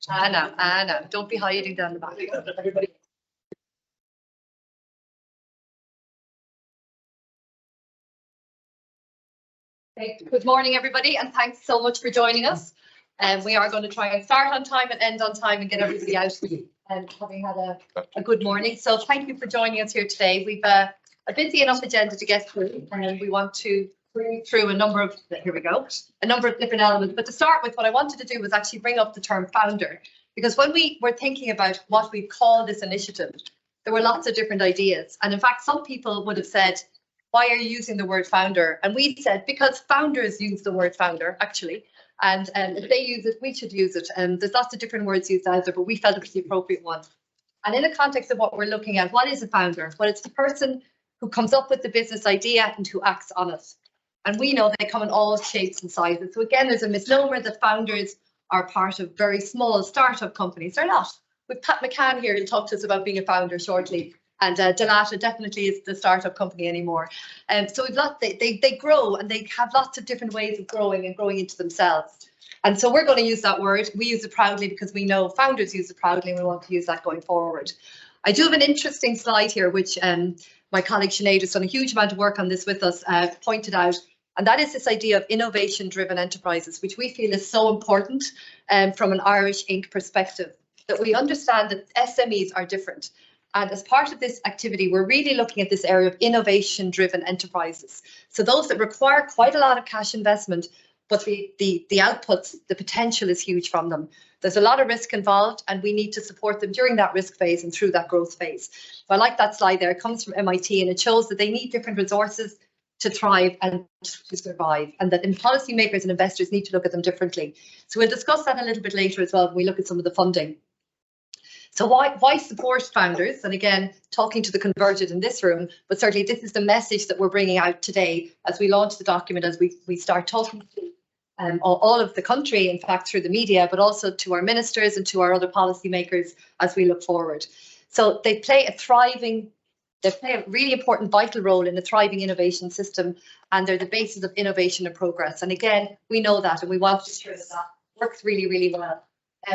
Anna, don't be hiding down the back. Everybody. Good morning, everybody, and thanks so much for joining us. We are going to try and start on time and end on time and get everybody out and having had a good morning. So thank you for joining us here today. We've a busy enough agenda to get through, and we want to bring through a number of different elements. But to start with, what I wanted to do was actually bring up the term founder, because when we were thinking about what we call this initiative, there were lots of different ideas. And in fact, some people would have said, why are you using the word founder? And we said, because founders use the word founder, actually. And if they use it, we should use it. And there's lots of different words used out there, but we felt it was the appropriate one. And in the context of what we're looking at, what is a founder? Well, it's the person who comes up with the business idea and who acts on it. And we know they come in all shapes and sizes. So again, there's a misnomer that founders are part of very small startup companies. They're not. With Pat McCann here to talk to us about being a founder shortly. And Delata definitely is the startup company anymore. So we've they grow, and they have lots of different ways of growing and growing into themselves. And so we're going to use that word. We use it proudly because we know founders use it proudly, and we want to use that going forward. I do have an interesting slide here, which my colleague Sinead has done a huge amount of work on this with us, pointed out. And that is this idea of innovation-driven enterprises, which we feel is so important from an Irish Inc. perspective, that we understand that SMEs are different. And as part of this activity, we're really looking at this area of innovation-driven enterprises. So those that require quite a lot of cash investment, but the outputs, the potential is huge from them. There's a lot of risk involved, and we need to support them during that risk phase and through that growth phase. So I like that slide there. It comes from MIT, and it shows that they need different resources to thrive and to survive, and that policymakers and investors need to look at them differently. So we'll discuss that a little bit later as well when we look at some of the funding. So why support founders? And again, talking to the converted in this room, but certainly this is the message that we're bringing out today as we launch the document, as we start talking to all of the country, in fact, through the media, but also to our ministers and to our other policymakers as we look forward. So they play a really important, vital role in a thriving innovation system, and they're the basis of innovation and progress. And again, we know that, and we want to ensure that that works really, really well.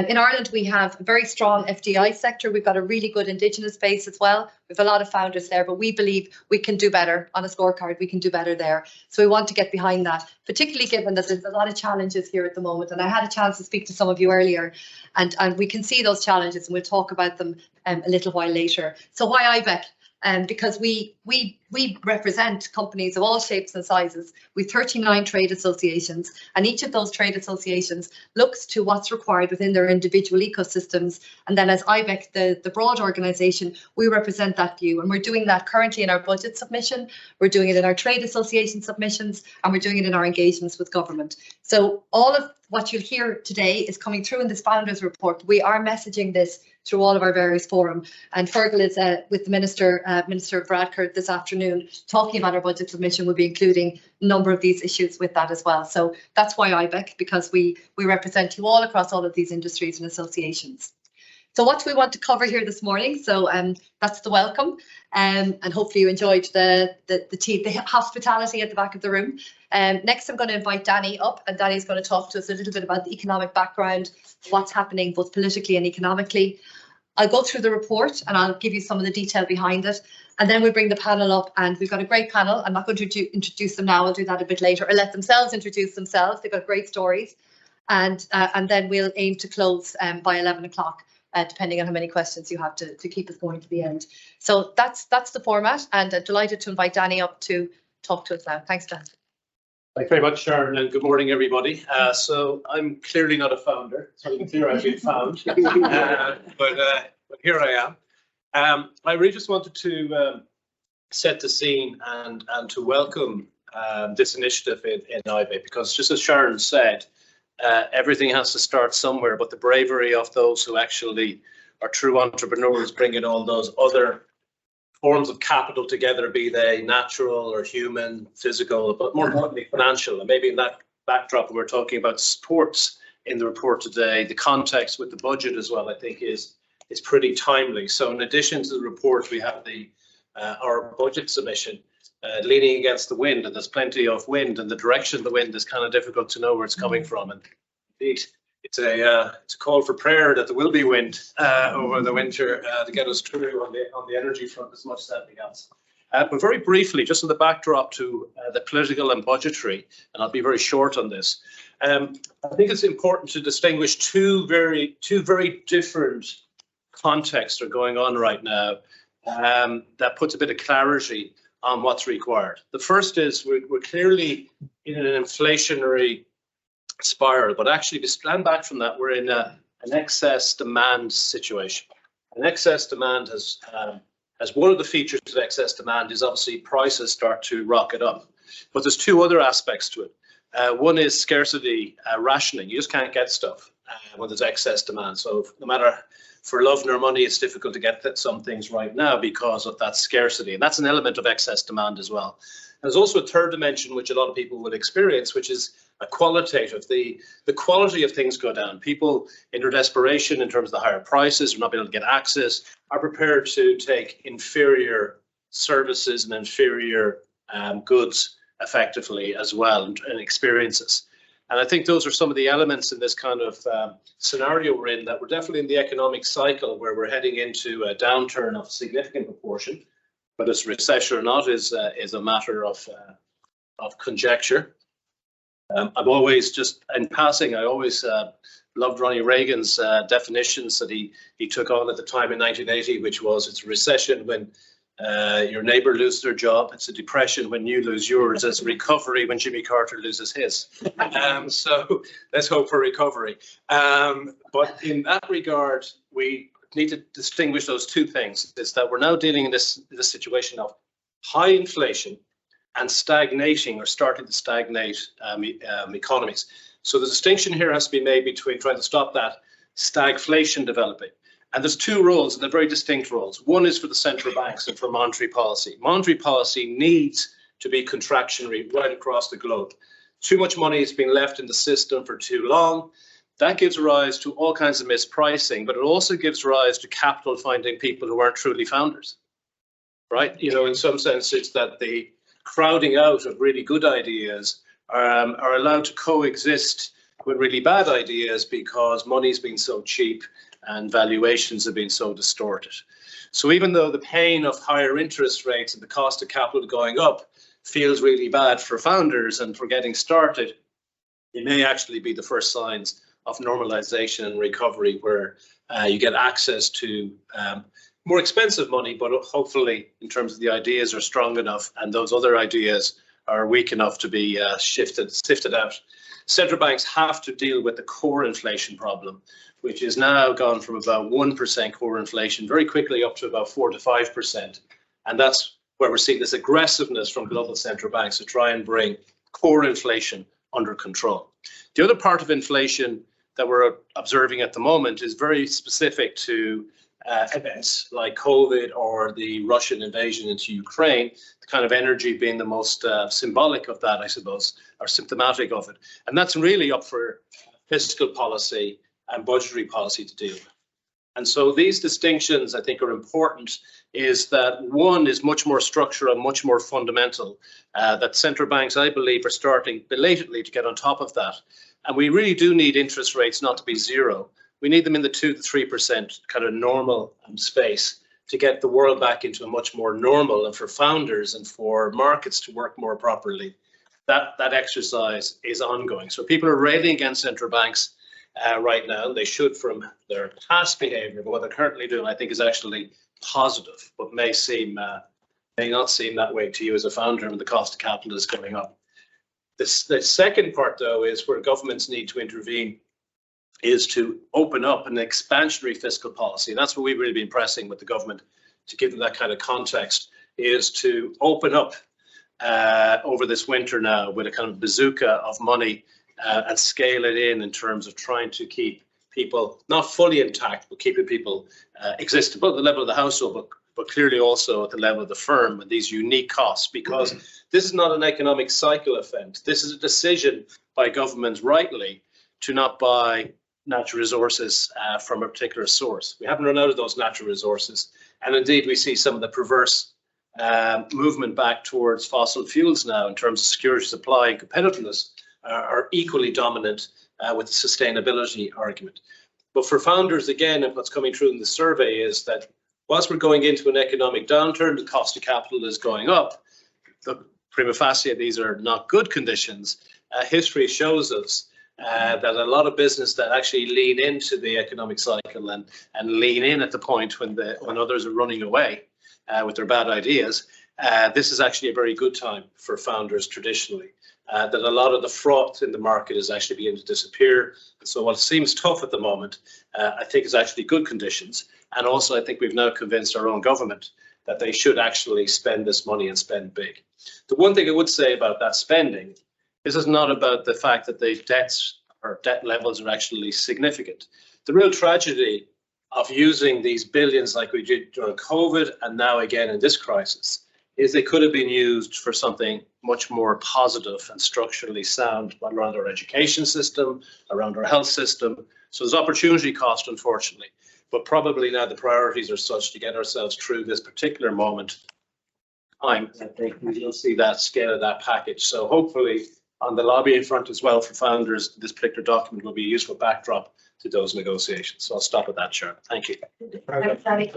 In Ireland, we have a very strong FDI sector. We've got a really good Indigenous base as well. We have a lot of founders there, but we believe we can do better on a scorecard. We can do better there. So we want to get behind that, particularly given that there's a lot of challenges here at the moment. And I had a chance to speak to some of you earlier, and we can see those challenges, and we'll talk about them a little while later. So why Ibec? Because we represent companies of all shapes and sizes. We've 39 trade associations, and each of those trade associations looks to what's required within their individual ecosystems. And then as Ibec, the broad organisation, we represent that view, and we're doing that currently in our budget submission, we're doing it in our trade association submissions, and we're doing it in our engagements with government. So all of what you'll hear today is coming through in this Founders Report. We are messaging this through all of our various forums, and Fergal is with the Minister Bradkert this afternoon talking about our budget submission. We'll be including a number of these issues with that as well. So that's why Ibec, because we represent you all across all of these industries and associations. So what do we want to cover here this morning? So that's the welcome, and hopefully you enjoyed the hospitality at the back of the room. Next, I'm going to invite Danny up, and Danny's going to talk to us a little bit about the economic background, what's happening both politically and economically. I'll go through the report and I'll give you some of the detail behind it, and then we'll bring the panel up, and we've got a great panel. I'm not going to introduce them now. I'll do that a bit later, or let themselves introduce themselves. They've got great stories, and then we'll aim to close by 11 o'clock. Depending on how many questions you have to keep us going to the end. So that's the format, and delighted to invite Danny up to talk to us now. Thanks, Dan. Thanks very much, Sharon, and good morning, everybody. So I'm clearly not a founder, so it's clear I've been found, but here I am. I really just wanted to set the scene and to welcome this initiative in Ibec, because just as Sharon said, everything has to start somewhere, but the bravery of those who actually are true entrepreneurs, bringing all those other forms of capital together, be they natural or human, physical, but more importantly financial. And maybe in that backdrop, we're talking about sports in the report today. The context with the budget as well, I think, is pretty timely. So in addition to the report, we have our budget submission leaning against the wind, and there's plenty of wind, and the direction of the wind is kind of difficult to know where it's coming from. And indeed, it's a call for prayer that there will be wind over the winter to get us through on the energy front as much as anything else. But very briefly, just in the backdrop to the political and budgetary, and I'll be very short on this. I think it's important to distinguish two very different contexts are going on right now that puts a bit of clarity on what's required. The first is we're clearly in an inflationary spiral, but actually to stand back from that, we're in an excess demand situation. An excess demand has, as one of the features of excess demand is obviously prices start to rocket up. But there's two other aspects to it. One is scarcity rationing. You just can't get stuff when there's excess demand. So no matter for love nor money, it's difficult to get some things right now because of that scarcity. And that's an element of excess demand as well. There's also a third dimension, which a lot of people would experience, which is a qualitative. The quality of things go down. People, in their desperation in terms of the higher prices, or not being able to get access, are prepared to take inferior services and inferior goods effectively as well, and experiences. And I think those are some of the elements in this kind of scenario we're in, that we're definitely in the economic cycle where we're heading into a downturn of significant proportion. Whether it's recession or not is a matter of conjecture. I've always, just in passing, I always loved Ronnie Reagan's definitions that he took on at the time in 1980, which was it's a recession when your neighbour loses their job, it's a depression when you lose yours, it's a recovery when Jimmy Carter loses his. So let's hope for recovery. But in that regard, we need to distinguish those two things. Is that we're now dealing in this situation of high inflation and stagnating or starting to stagnate economies. So the distinction here has to be made between trying to stop that stagflation developing. And there's two roles, and they're very distinct roles. One is for the central banks and for monetary policy. Monetary policy needs to be contractionary right across the globe. Too much money has been left in the system for too long. That gives rise to all kinds of mispricing, but it also gives rise to capital finding people who aren't truly founders, right? You know, in some sense, it's that the crowding out of really good ideas are allowed to coexist with really bad ideas because money's been so cheap and valuations have been so distorted. So even though the pain of higher interest rates and the cost of capital going up feels really bad for founders and for getting started, it may actually be the first signs of normalization and recovery where you get access to more expensive money, but hopefully in terms of the ideas are strong enough and those other ideas are weak enough to be sifted out. Central banks have to deal with the core inflation problem, which is now gone from about 1% core inflation very quickly up to about 4 to 5%. And that's where we're seeing this aggressiveness from global central banks to try and bring core inflation under control. The other part of inflation that we're observing at the moment is very specific to events like COVID or the Russian invasion into Ukraine, the kind of energy being the most symbolic of that, I suppose, or symptomatic of it. And that's really up for fiscal policy and budgetary policy to deal with. And so these distinctions, I think, are important, is that one is much more structural and much more fundamental, that central banks, I believe, are starting belatedly to get on top of that. And we really do need interest rates not to be zero. We need them in the 2 to 3% kind of normal space to get the world back into a much more normal, and for founders and for markets to work more properly. That exercise is ongoing. So people are railing against central banks right now. They should from their past behavior, but what they're currently doing, I think, is actually positive, but may not seem that way to you as a founder when the cost of capital is coming up. The second part, though, is where governments need to intervene, is to open up an expansionary fiscal policy. And that's what we've really been pressing with the government to give them that kind of context, is to open up over this winter now with a kind of bazooka of money and scale it in terms of trying to keep people not fully intact, but keeping people existing, both at the level of the household, but clearly also at the level of the firm with these unique costs, because this is not an economic cycle event. This is a decision by governments rightly to not buy natural resources from a particular source. We haven't run out of those natural resources. And indeed, we see some of the perverse movement back towards fossil fuels now in terms of security supply and competitiveness are equally dominant with the sustainability argument. But for founders, again, and what's coming through in the survey is that whilst we're going into an economic downturn, the cost of capital is going up. The prima facie, these are not good conditions. History shows us that a lot of business that actually lean into the economic cycle and lean in at the point when others are running away with their bad ideas, this is actually a very good time for founders traditionally. That a lot of the froth in the market is actually beginning to disappear. So what seems tough at the moment, I think is actually good conditions. And also I think we've now convinced our own government that they should actually spend this money and spend big. The one thing I would say about that spending, this is not about the fact that the debts or debt levels are actually significant. The real tragedy of using these billions like we did during COVID and now again in this crisis is they could have been used for something much more positive and structurally sound around our education system, around our health system. So there's opportunity cost, unfortunately, but probably now the priorities are such to get ourselves through this particular moment time. I think we'll see that scale of that package. So hopefully on the lobbying front as well for founders, this particular document will be a useful backdrop to those negotiations. So I'll stop at that, Sharon. Thank you. Thanks, Danny.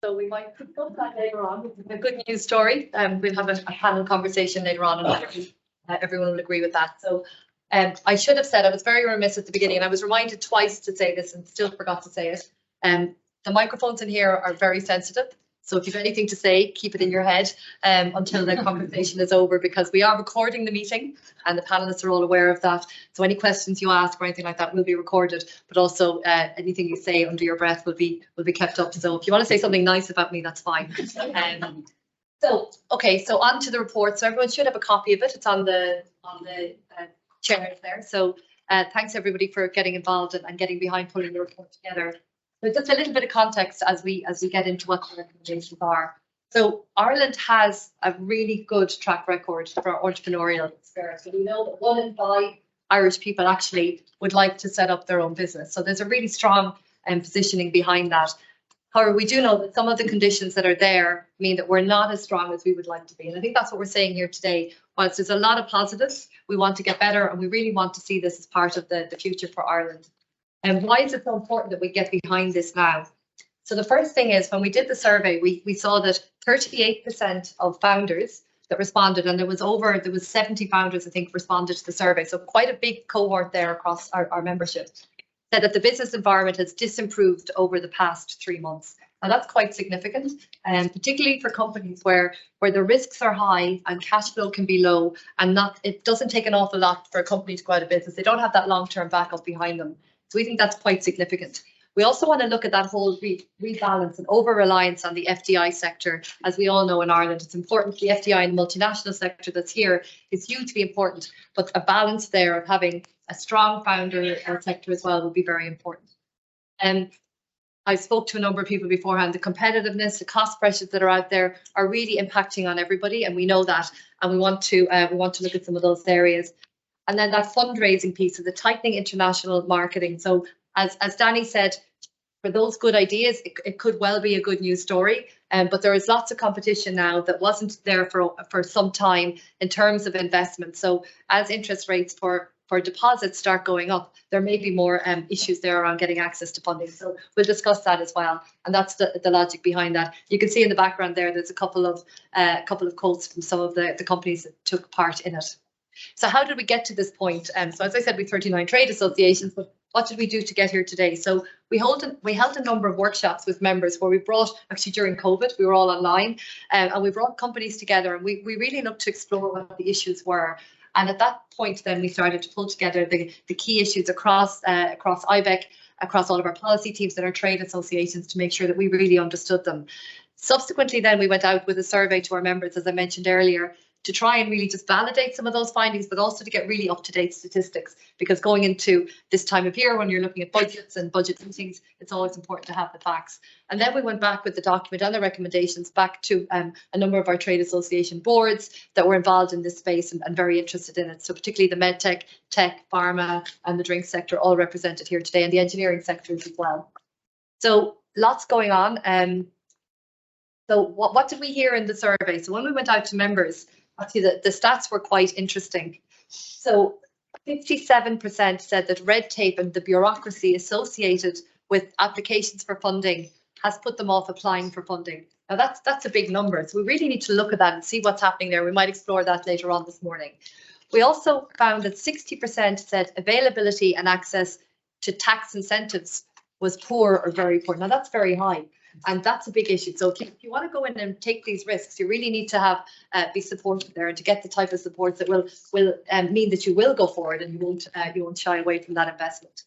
So we might discuss that later on. It's a good news story. We'll have a panel conversation later on, and everyone will agree with that. So I should have said, I was very remiss at the beginning, and I was reminded twice to say this and still forgot to say it. The microphones in here are very sensitive. So if you have anything to say, keep it in your head until the conversation is over, because we are recording the meeting and the panelists are all aware of that. So any questions you ask or anything like that will be recorded, but also anything you say under your breath will be kept up. So if you want to say something nice about me, that's fine. So on to the report. So everyone should have a copy of it. It's on the chairs there. So thanks everybody for getting involved and getting behind putting the report together. So just a little bit of context as we get into what the recommendations are. So Ireland has a really good track record for entrepreneurial experience. So we know that 1 in 5 Irish people actually would like to set up their own business. So there's a really strong positioning behind that. However, we do know that some of the conditions that are there mean that we're not as strong as we would like to be. And I think that's what we're saying here today. Whilst there's a lot of positives, we want to get better and we really want to see this as part of the future for Ireland. And why is it so important that we get behind this now? So the first thing is, when we did the survey, we saw that 38% of founders that responded, and there was 70 founders, I think, responded to the survey. So quite a big cohort there across our membership, said that the business environment has disimproved over the past 3 months. And that's quite significant, and particularly for companies where the risks are high and cash flow can be low, and it doesn't take an awful lot for a company to go out of business. They don't have that long-term backup behind them. So we think that's quite significant. We also want to look at that whole rebalance and over-reliance on the FDI sector. As we all know in Ireland, it's important. The FDI and the multinational sector that's here is hugely important, but a balance there of having a strong founder sector as well would be very important. I spoke to a number of people beforehand. The competitiveness, the cost pressures that are out there are really impacting on everybody, and we know that, and we want to look at some of those areas. And then that fundraising piece of the tightening international marketing. So as Danny said, for those good ideas, it could well be a good news story. But there is lots of competition now that wasn't there for some time in terms of investment. So as interest rates for deposits start going up, there may be more issues there around getting access to funding. So we'll discuss that as well. And that's the logic behind that. You can see in the background there's a couple of quotes from some of the companies that took part in it. So how did we get to this point? So as I said, we have 39 trade associations, but what did we do to get here today? So we held a number of workshops with members where we brought, actually during COVID, we were all online, and we brought companies together, and we really looked to explore what the issues were. And at that point, then we started to pull together the key issues across Ibec, across all of our policy teams and our trade associations to make sure that we really understood them. Subsequently, then we went out with a survey to our members, as I mentioned earlier, to try and really just validate some of those findings, but also to get really up-to-date statistics, because going into this time of year when you're looking at budgets and budget meetings, it's always important to have the facts. And then we went back with the document and the recommendations back to a number of our trade association boards that were involved in this space and very interested in it. So particularly the medtech, tech, pharma and the drink sector all represented here today, and the engineering sectors as well. So lots going on. So what did we hear in the survey? So when we went out to members, actually the stats were quite interesting. So 57% said that red tape and the bureaucracy associated with applications for funding has put them off applying for funding. Now that's a big number. So we really need to look at that and see what's happening there. We might explore that later on this morning. We also found that 60% said availability and access to tax incentives was poor or very poor. Now that's very high, and that's a big issue. So if you want to go in and take these risks, you really need to have be supported there, and to get the type of support that will mean that you will go forward and you won't shy away from that investment.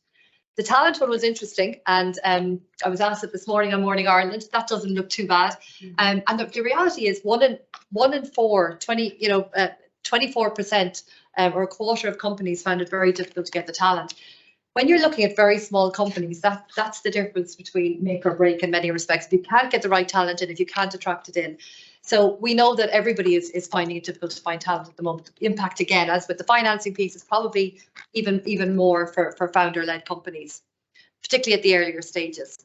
The talent one was interesting, and I was asked it this morning on Morning Ireland. That doesn't look too bad, and the reality is one in four, 24% or a quarter of companies found it very difficult to get the talent. When you're looking at very small companies, that's the difference between make or break in many respects. If you can't get the right talent in, if you can't attract it in. So we know that everybody is finding it difficult to find talent at the moment. The impact, again, as with the financing piece, is probably even more for founder-led companies, particularly at the earlier stages.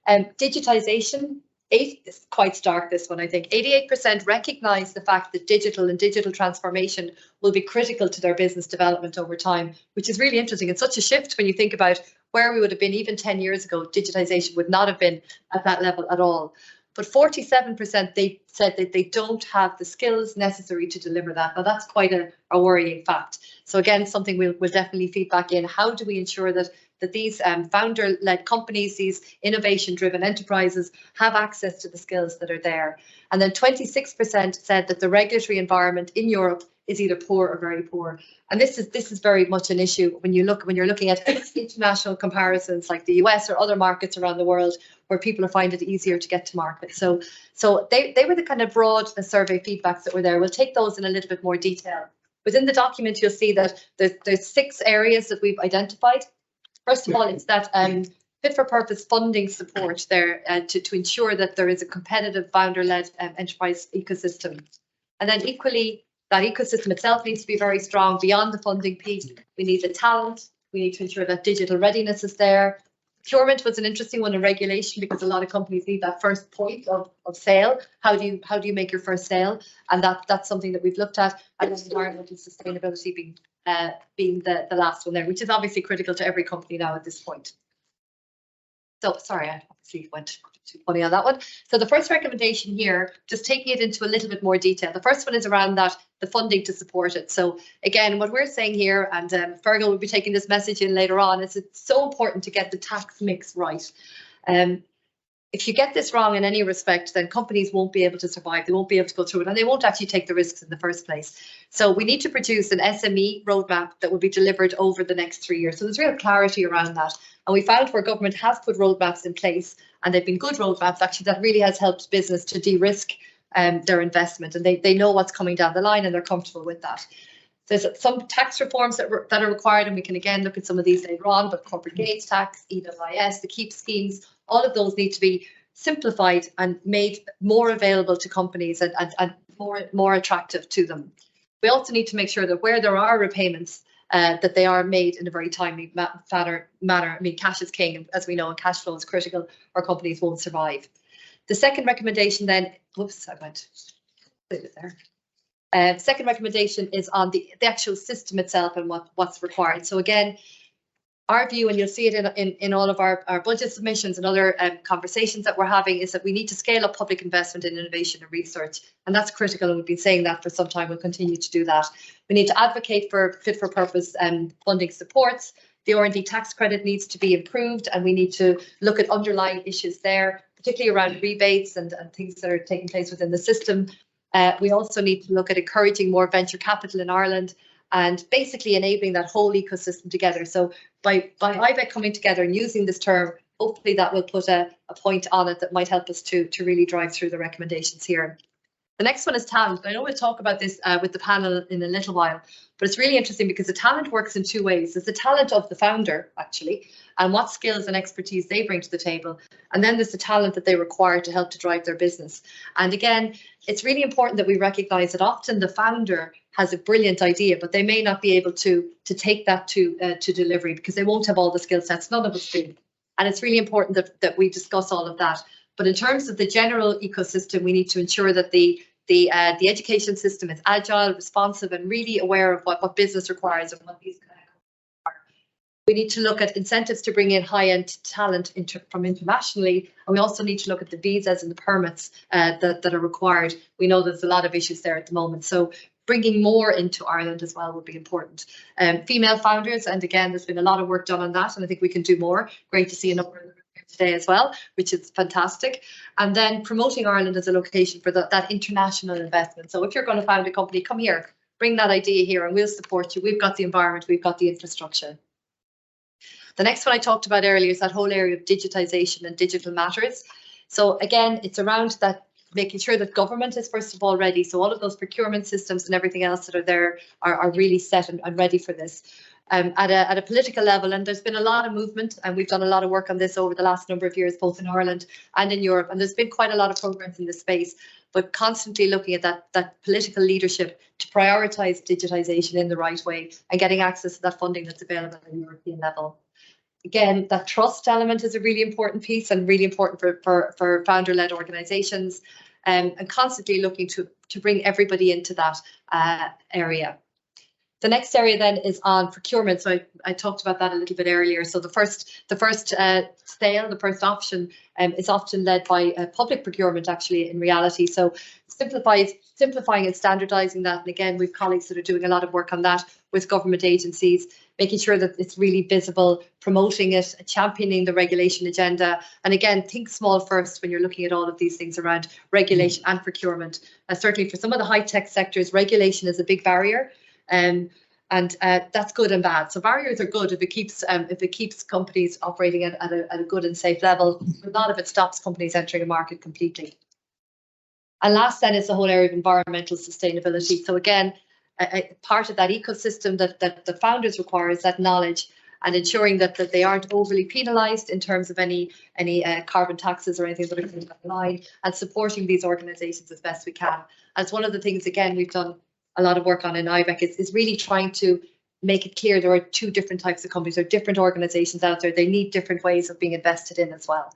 Digitization, it's quite stark, this one, I think. 88% recognise the fact that digital transformation will be critical to their business development over time, which is really interesting. It's such a shift when you think about where we would have been even 10 years ago. Digitization would not have been at that level at all. But 47% they said that they don't have the skills necessary to deliver that. Now that's quite a worrying fact. So again, something we'll definitely feed back in. How do we ensure that these founder-led companies, these innovation-driven enterprises, have access to the skills that are there? And then 26% said that the regulatory environment in Europe is either poor or very poor. And this is very much an issue when you're looking at international comparisons like the US or other markets around the world where people are finding it easier to get to market. So they were the kind of broad survey feedbacks that were there. We'll take those in a little bit more detail. Within the document, you'll see that there's 6 areas that we've identified. First of all, it's that fit for purpose funding support there to ensure that there is a competitive founder-led enterprise ecosystem. And then equally, that ecosystem itself needs to be very strong. Beyond the funding piece, we need the talent. We need to ensure that digital readiness is there. Procurement was an interesting one in regulation because a lot of companies need that first point of sale. How do you make your first sale? And that's something that we've looked at. And then environment and sustainability being the last one there, which is obviously critical to every company now at this point. So sorry, I obviously went too funny on that one. So the first recommendation here, just taking it into a little bit more detail. The first one is around the funding to support it. So again, what we're saying here, and Fergal will be taking this message in later on, is it's so important to get the tax mix right. If you get this wrong in any respect, then companies won't be able to survive. They won't be able to go through it, and they won't actually take the risks in the first place. So we need to produce an SME roadmap that will be delivered over the next 3 years. So there's real clarity around that. And we found where government has put roadmaps in place, and they've been good roadmaps, actually, that really has helped business to de-risk their investment, and they know what's coming down the line and they're comfortable with that. There's some tax reforms that are required, and we can again look at some of these later on, but corporate gains tax, EWIS, the KEEP schemes, all of those need to be simplified and made more available to companies and more attractive to them. We also need to make sure that where there are repayments, that they are made in a very timely manner. I mean, cash is king, as we know, and cash flow is critical, or companies won't survive. The second recommendation then, whoops, I went there. Second recommendation is on the actual system itself and what's required. So again, our view, and you'll see it in all of our budget submissions and other conversations that we're having, is that we need to scale up public investment in innovation and research. And that's critical, and we've been saying that for some time. We'll continue to do that. We need to advocate for fit for purpose funding supports. The R&D tax credit needs to be improved, and we need to look at underlying issues there, particularly around rebates and things that are taking place within the system. We also need to look at encouraging more venture capital in Ireland and basically enabling that whole ecosystem together. So by Ibec coming together and using this term, hopefully that will put a point on it that might help us to really drive through the recommendations here. The next one is talent. I know we'll talk about this with the panel in a little while, but it's really interesting because the talent works in 2 ways. There's the talent of the founder, actually, and what skills and expertise they bring to the table. And then there's the talent that they require to help to drive their business. And again, it's really important that we recognise that often the founder has a brilliant idea, but they may not be able to take that to delivery because they won't have all the skill sets. None of us do. And it's really important that we discuss all of that. But in terms of the general ecosystem, we need to ensure that the the education system is agile, responsive, and really aware of what business requires and what these are. We need to look at incentives to bring in high-end talent from internationally, and we also need to look at the visas and the permits that are required. We know there's a lot of issues there at the moment, so bringing more into Ireland as well would be important. Female founders, and again, there's been a lot of work done on that, and I think we can do more. Great to see a number of them here today as well, which is fantastic. And then promoting Ireland as a location for that international investment. So if you're going to found a company, come here, bring that idea here, and we'll support you. We've got the environment, we've got the infrastructure. The next one I talked about earlier is that whole area of digitization and digital matters. So again, it's around that, making sure that government is first of all ready. So all of those procurement systems and everything else that are there are really set and ready for this. At a political level, and there's been a lot of movement, and we've done a lot of work on this over the last number of years, both in Ireland and in Europe, and there's been quite a lot of progress in this space, but constantly looking at that political leadership to prioritise digitization in the right way and getting access to that funding that's available at the European level. Again, that trust element is a really important piece and really important for founder-led organisations, and constantly looking to bring everybody into that area. The next area then is on procurement. So I talked about that a little bit earlier. So the first sale, the first option is often led by public procurement actually in reality. So simplifying and standardising that. And again, we've colleagues that are doing a lot of work on that with government agencies, making sure that it's really visible, promoting it, championing the regulation agenda. And again, think small first when you're looking at all of these things around regulation and procurement. Certainly for some of the high-tech sectors, regulation is a big barrier. And that's good and bad. So barriers are good if it keeps companies operating at a good and safe level, but not if it stops companies entering a market completely. And last then is the whole area of environmental sustainability. So again, a part of that ecosystem that the founders require is that knowledge and ensuring that they aren't overly penalised in terms of any carbon taxes or anything that are coming down the line, and supporting these organisations as best we can. As one of the things, again, we've done a lot of work on in Ibec is really trying to make it clear there are two different types of companies, there are different organisations out there, they need different ways of being invested in as well.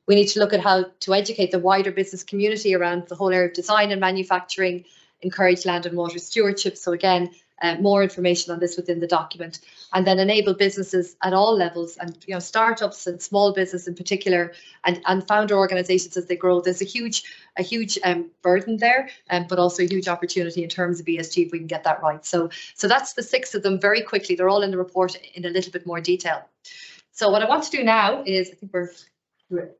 We need to look at how to educate the wider business community around the whole area of design and manufacturing, encourage land and water stewardship. So again, more information on this within the document, and then enable businesses at all levels, and startups and small business in particular, and founder organisations as they grow. There's a huge burden there, but also a huge opportunity in terms of ESG if we can get that right. So that's the 6 of them very quickly. They're all in the report in a little bit more detail. So what I want to do now is, I think we're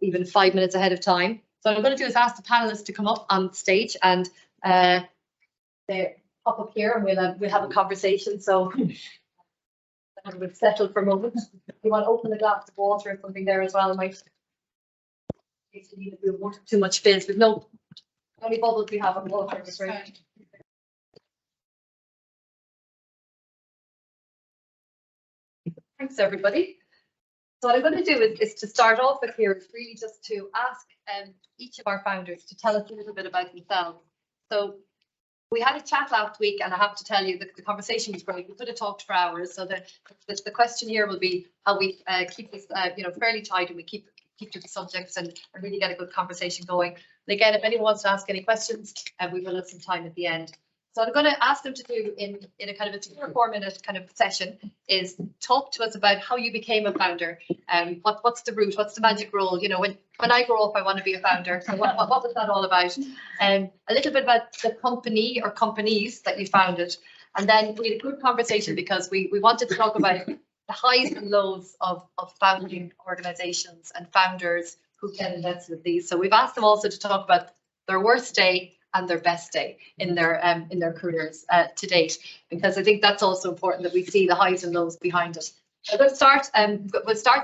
even 5 minutes ahead of time. So what I'm going to do is ask the panelists to come up on stage and they pop up here, and we'll have a conversation. So we've settled for a moment. If you want to open a glass of water or something there as well, it might need too much fizz. With no only bubbles we have on water. Thanks everybody. So what I'm going to do is to start off with here is really just to ask each of our founders to tell us a little bit about themselves. So we had a chat last week, and I have to tell you that the conversation was great. We could have talked for hours. So the question here will be how we keep this fairly tight, and we keep to the subjects and really get a good conversation going. And again, if anyone wants to ask any questions, we will have some time at the end. So I'm going to ask them to do in a kind of a 2 or 4 minute kind of session is talk to us about how you became a founder. What's the route? What's the magic role? When I grow up, I want to be a founder. So what was that all about? A little bit about the company or companies that you founded. And then we had a good conversation because we wanted to talk about the highs and lows of founding organizations and founders who get invested in these. So we've asked them also to talk about their worst day and their best day in their careers to date, because I think that's also important that we see the highs and lows behind it. So we'll start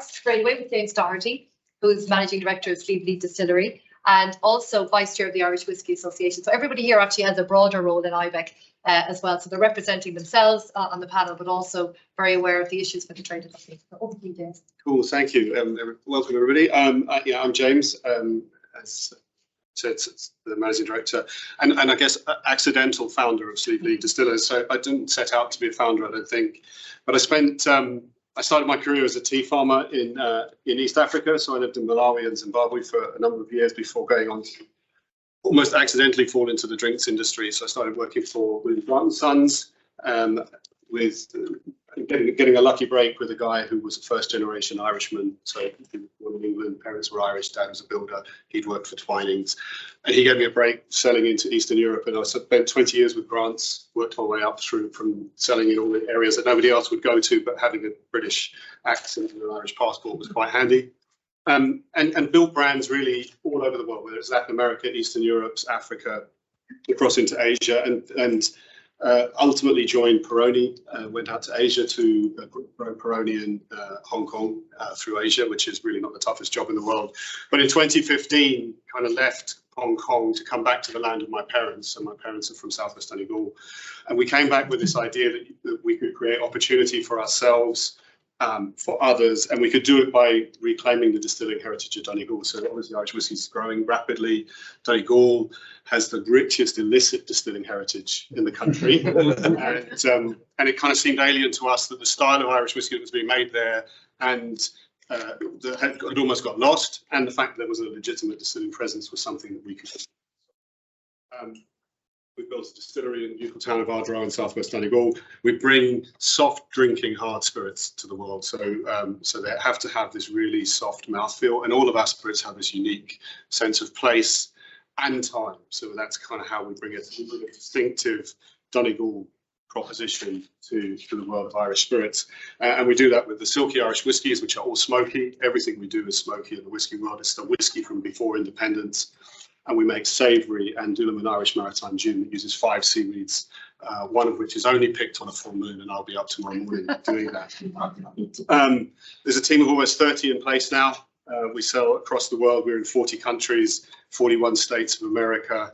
straight away with James Dardy, who's Managing Director of Sleeve Lead Distillery and also Vice Chair of the Irish Whisky Association. So everybody here actually has a broader role in Ibec as well. So they're representing themselves on the panel, but also very aware of the issues with the trade industry. So over to you, James. Cool, thank you. Welcome everybody. I'm James. As said, the Managing Director and I guess accidental founder of Sleeve Lead Distillers. So I didn't set out to be a founder, I don't think, but I started my career as a tea farmer in East Africa. So I lived in Malawi and Zimbabwe for a number of years before going on to almost accidentally fall into the drinks industry. So I started working for William Grant & Sons, with getting a lucky break with a guy who was a first generation Irishman. So born in England, parents were Irish, dad was a builder, he'd worked for Twinings. And he gave me a break selling into Eastern Europe. And I spent 20 years with Grants, worked my way up through from selling in all the areas that nobody else would go to, but having a British accent and an Irish passport was quite handy. And built brands really all over the world, whether it's Latin America, Eastern Europe, Africa, across into Asia, and ultimately joined Peroni, went out to Asia to grow Peroni in Hong Kong through Asia, which is really not the toughest job in the world. But in 2015, kind of left Hong Kong to come back to the land of my parents. So my parents are from Southwest Donegal. And we came back with this idea that we could create opportunity for ourselves, for others, and we could do it by reclaiming the distilling heritage of Donegal. So obviously Irish whiskey is growing rapidly. Donegal has the richest illicit distilling heritage in the country, and it kind of seemed alien to us that the style of Irish whiskey that was being made there and had almost got lost, and the fact that there was a legitimate distilling presence was something that we could. We built a distillery in the beautiful town of Ardrow in Southwest Donegal. We bring soft drinking hard spirits to the world. So they have to have this really soft mouthfeel, and all of our spirits have this unique sense of place and time. So that's kind of how we bring a distinctive Donegal proposition to the world of Irish spirits. And we do that with the silky Irish whiskies, which are all smoky. Everything we do is smoky in the whiskey world. It's the whiskey from before independence. And we make savoury and Doulaman Irish Maritime Gin that uses 5 seaweeds, one of which is only picked on a full moon, and I'll be up tomorrow morning doing that. There's a team of almost 30 in place now. We sell across the world. We're in 40 countries, 41 states of America.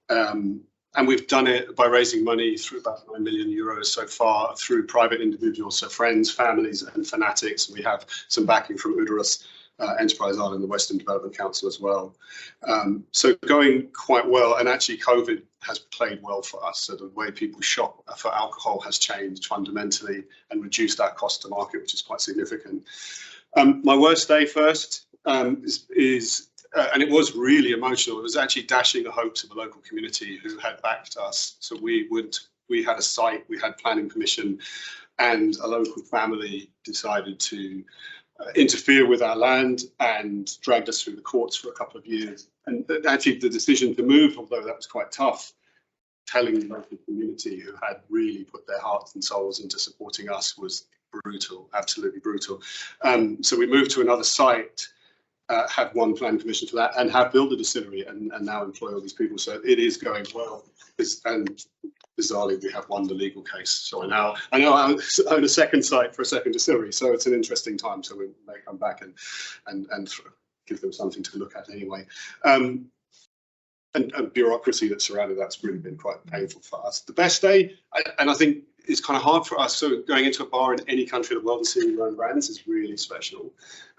And we've done it by raising money through about 9 million euros so far through private individuals, so friends, families and fanatics. We have some backing from Uderus, Enterprise Ireland, the Western Development Council as well. So going quite well, and actually COVID has played well for us. So the way people shop for alcohol has changed fundamentally and reduced our cost to market, which is quite significant. My worst day first is and it was really emotional. It was actually dashing the hopes of a local community who had backed us. So we had a site, we had planning permission, and a local family decided to interfere with our land and dragged us through the courts for a couple of years. And actually the decision to move, although that was quite tough, telling the local community who had really put their hearts and souls into supporting us was brutal, absolutely brutal. So we moved to another site, had one planning permission for that, and have built a distillery and now employ all these people. So it is going well. And bizarrely, we have won the legal case. So I now own a second site for a second distillery. So it's an interesting time. So we may come back and give them something to look at anyway. And bureaucracy that surrounded that's really been quite painful for us. The best day, and I think it's kind of hard for us. So going into a bar in any country of the world and seeing your own brands is really special.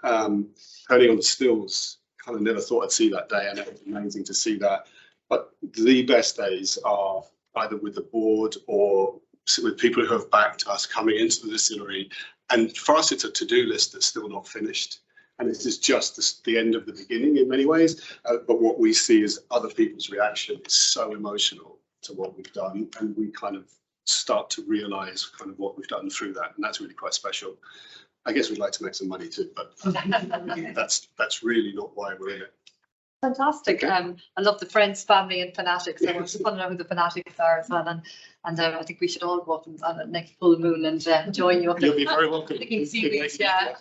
Turning on the stills, kind of never thought I'd see that day, and it was amazing to see that. But the best days are either with the board or with people who have backed us coming into the distillery. And for us, it's a to-do list that's still not finished. And this is just the end of the beginning in many ways. But what we see is other people's reaction is so emotional to what we've done. And we kind of start to realise kind of what we've done through that. And that's really quite special. I guess we'd like to make some money too, but that's really not why we're in it. Fantastic. I love the friends, family and fanatics. I want to know who the fanatics are as well. And I think we should all go up on the next full moon and join you up. You'll be very welcome. Yeah.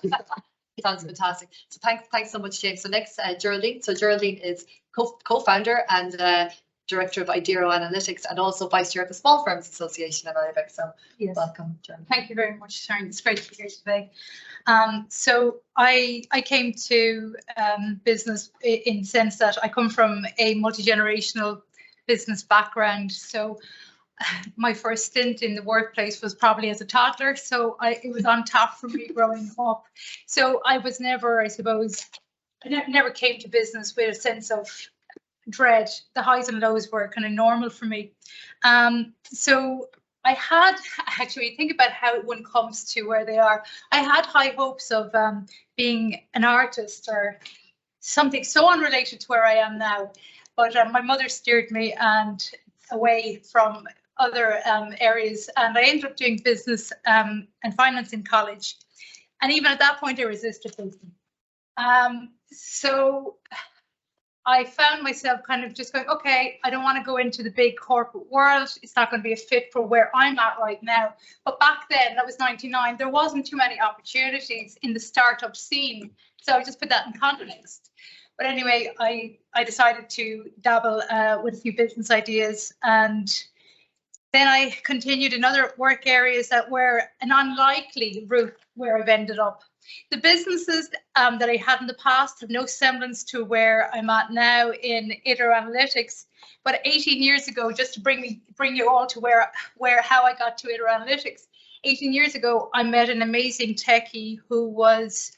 Sounds fantastic. So thanks so much, James. So next, Geraldine. So Geraldine is co-founder and Director of Idero Analytics and also Vice Chair of the Small Firms Association at Ibec. So yes. Welcome, Geraldine. Thank you very much, Sharon. It's great to be here today. So I came to business in the sense that I come from a multi-generational business background. So my first stint in the workplace was probably as a toddler. So it was on tap for me growing up. So I was never, I suppose, I never came to business with a sense of dread. The highs and lows were kind of normal for me. So I had actually think about how one comes to where they are. I had high hopes of being an artist or something so unrelated to where I am now. but my mother steered me and away from other areas, and I ended up doing business and finance in college. And even at that point, I resisted business. So I found myself kind of just going, okay, I don't want to go into the big corporate world. It's not going to be a fit for where I'm at right now. But back then, that was 99, there wasn't too many opportunities in the startup scene. So I just put that in context. But anyway, I decided to dabble with a few business ideas, and then I continued in other work areas that were an unlikely route where I've ended up. The businesses that I had in the past have no semblance to where I'm at now in Iter Analytics. But 18 years ago, just to bring you all to how I got to Iter Analytics, 18 years ago, I met an amazing techie who was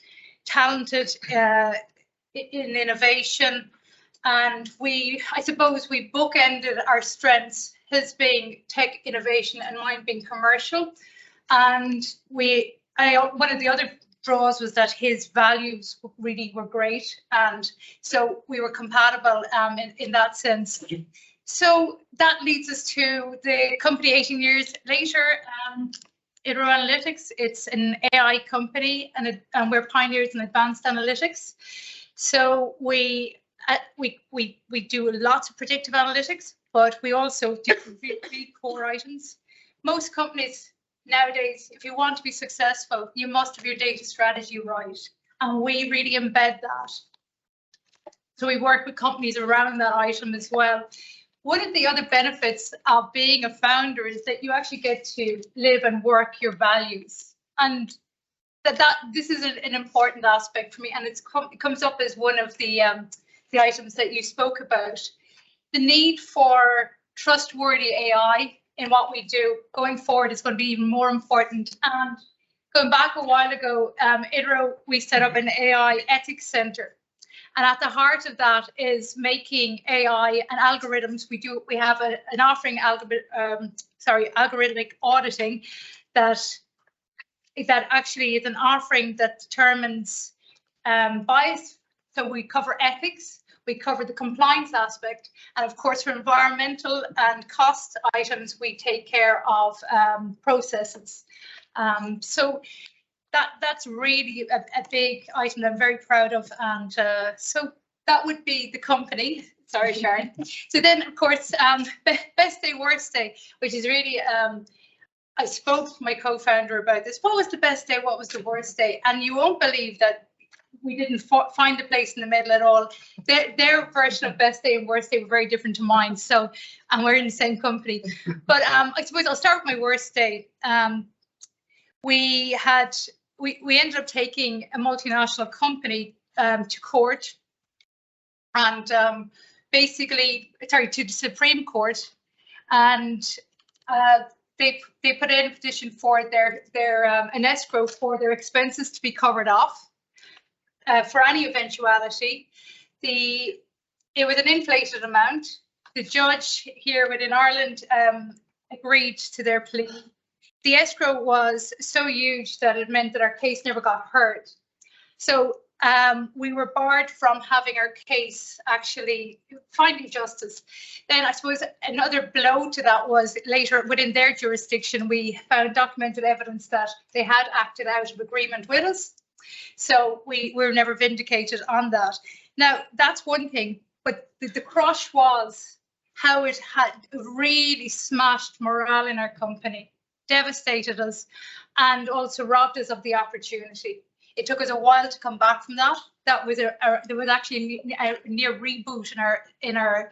talented in innovation, and I suppose we bookended our strengths, his being tech innovation and mine being commercial. And one of the other draws was that his values really were great, and so we were compatible in that sense. So that leads us to the company 18 years later, Iter Analytics. It's an AI company, and we're pioneers in advanced analytics. So we do lots of predictive analytics, but we also do really core items. Most companies nowadays, if you want to be successful, you must have your data strategy right, and we really embed that. So we work with companies around that item as well. One of the other benefits of being a founder is that you actually get to live and work your values, and that this is an important aspect for me, and it comes up as one of the items that you spoke about. The need for trustworthy AI in what we do going forward is going to be even more important. And going back a while ago, Iter, we set up an AI ethics center, and at the heart of that is making AI and algorithms. We have an offering algorithmic auditing that actually is an offering that determines bias. So we cover ethics, we cover the compliance aspect, and of course for environmental and cost items, we take care of processes. So that's really a big item that I'm very proud of, and so that would be the company. Sorry, Sharon. So then, of course, best day, worst day, which is really, I spoke to my co-founder about this. What was the best day? What was the worst day? And you won't believe that we didn't find a place in the middle at all. Their version of best day and worst day were very different to mine. So, and we're in the same company. But I suppose I'll start with my worst day. We ended up taking a multinational company to court, and basically, sorry, to the Supreme Court, and they put in a petition for an escrow for their expenses to be covered off for any eventuality. It was an inflated amount. The judge here within Ireland agreed to their plea. The escrow was so huge that it meant that our case never got heard. So we were barred from having our case actually finding justice. Then I suppose another blow to that was later within their jurisdiction, we found documented evidence that they had acted out of agreement with us. So we were never vindicated on that. Now, that's one thing, but the crush was how it had really smashed morale in our company, devastated us, and also robbed us of the opportunity. It took us a while to come back from that. There was actually a near reboot in our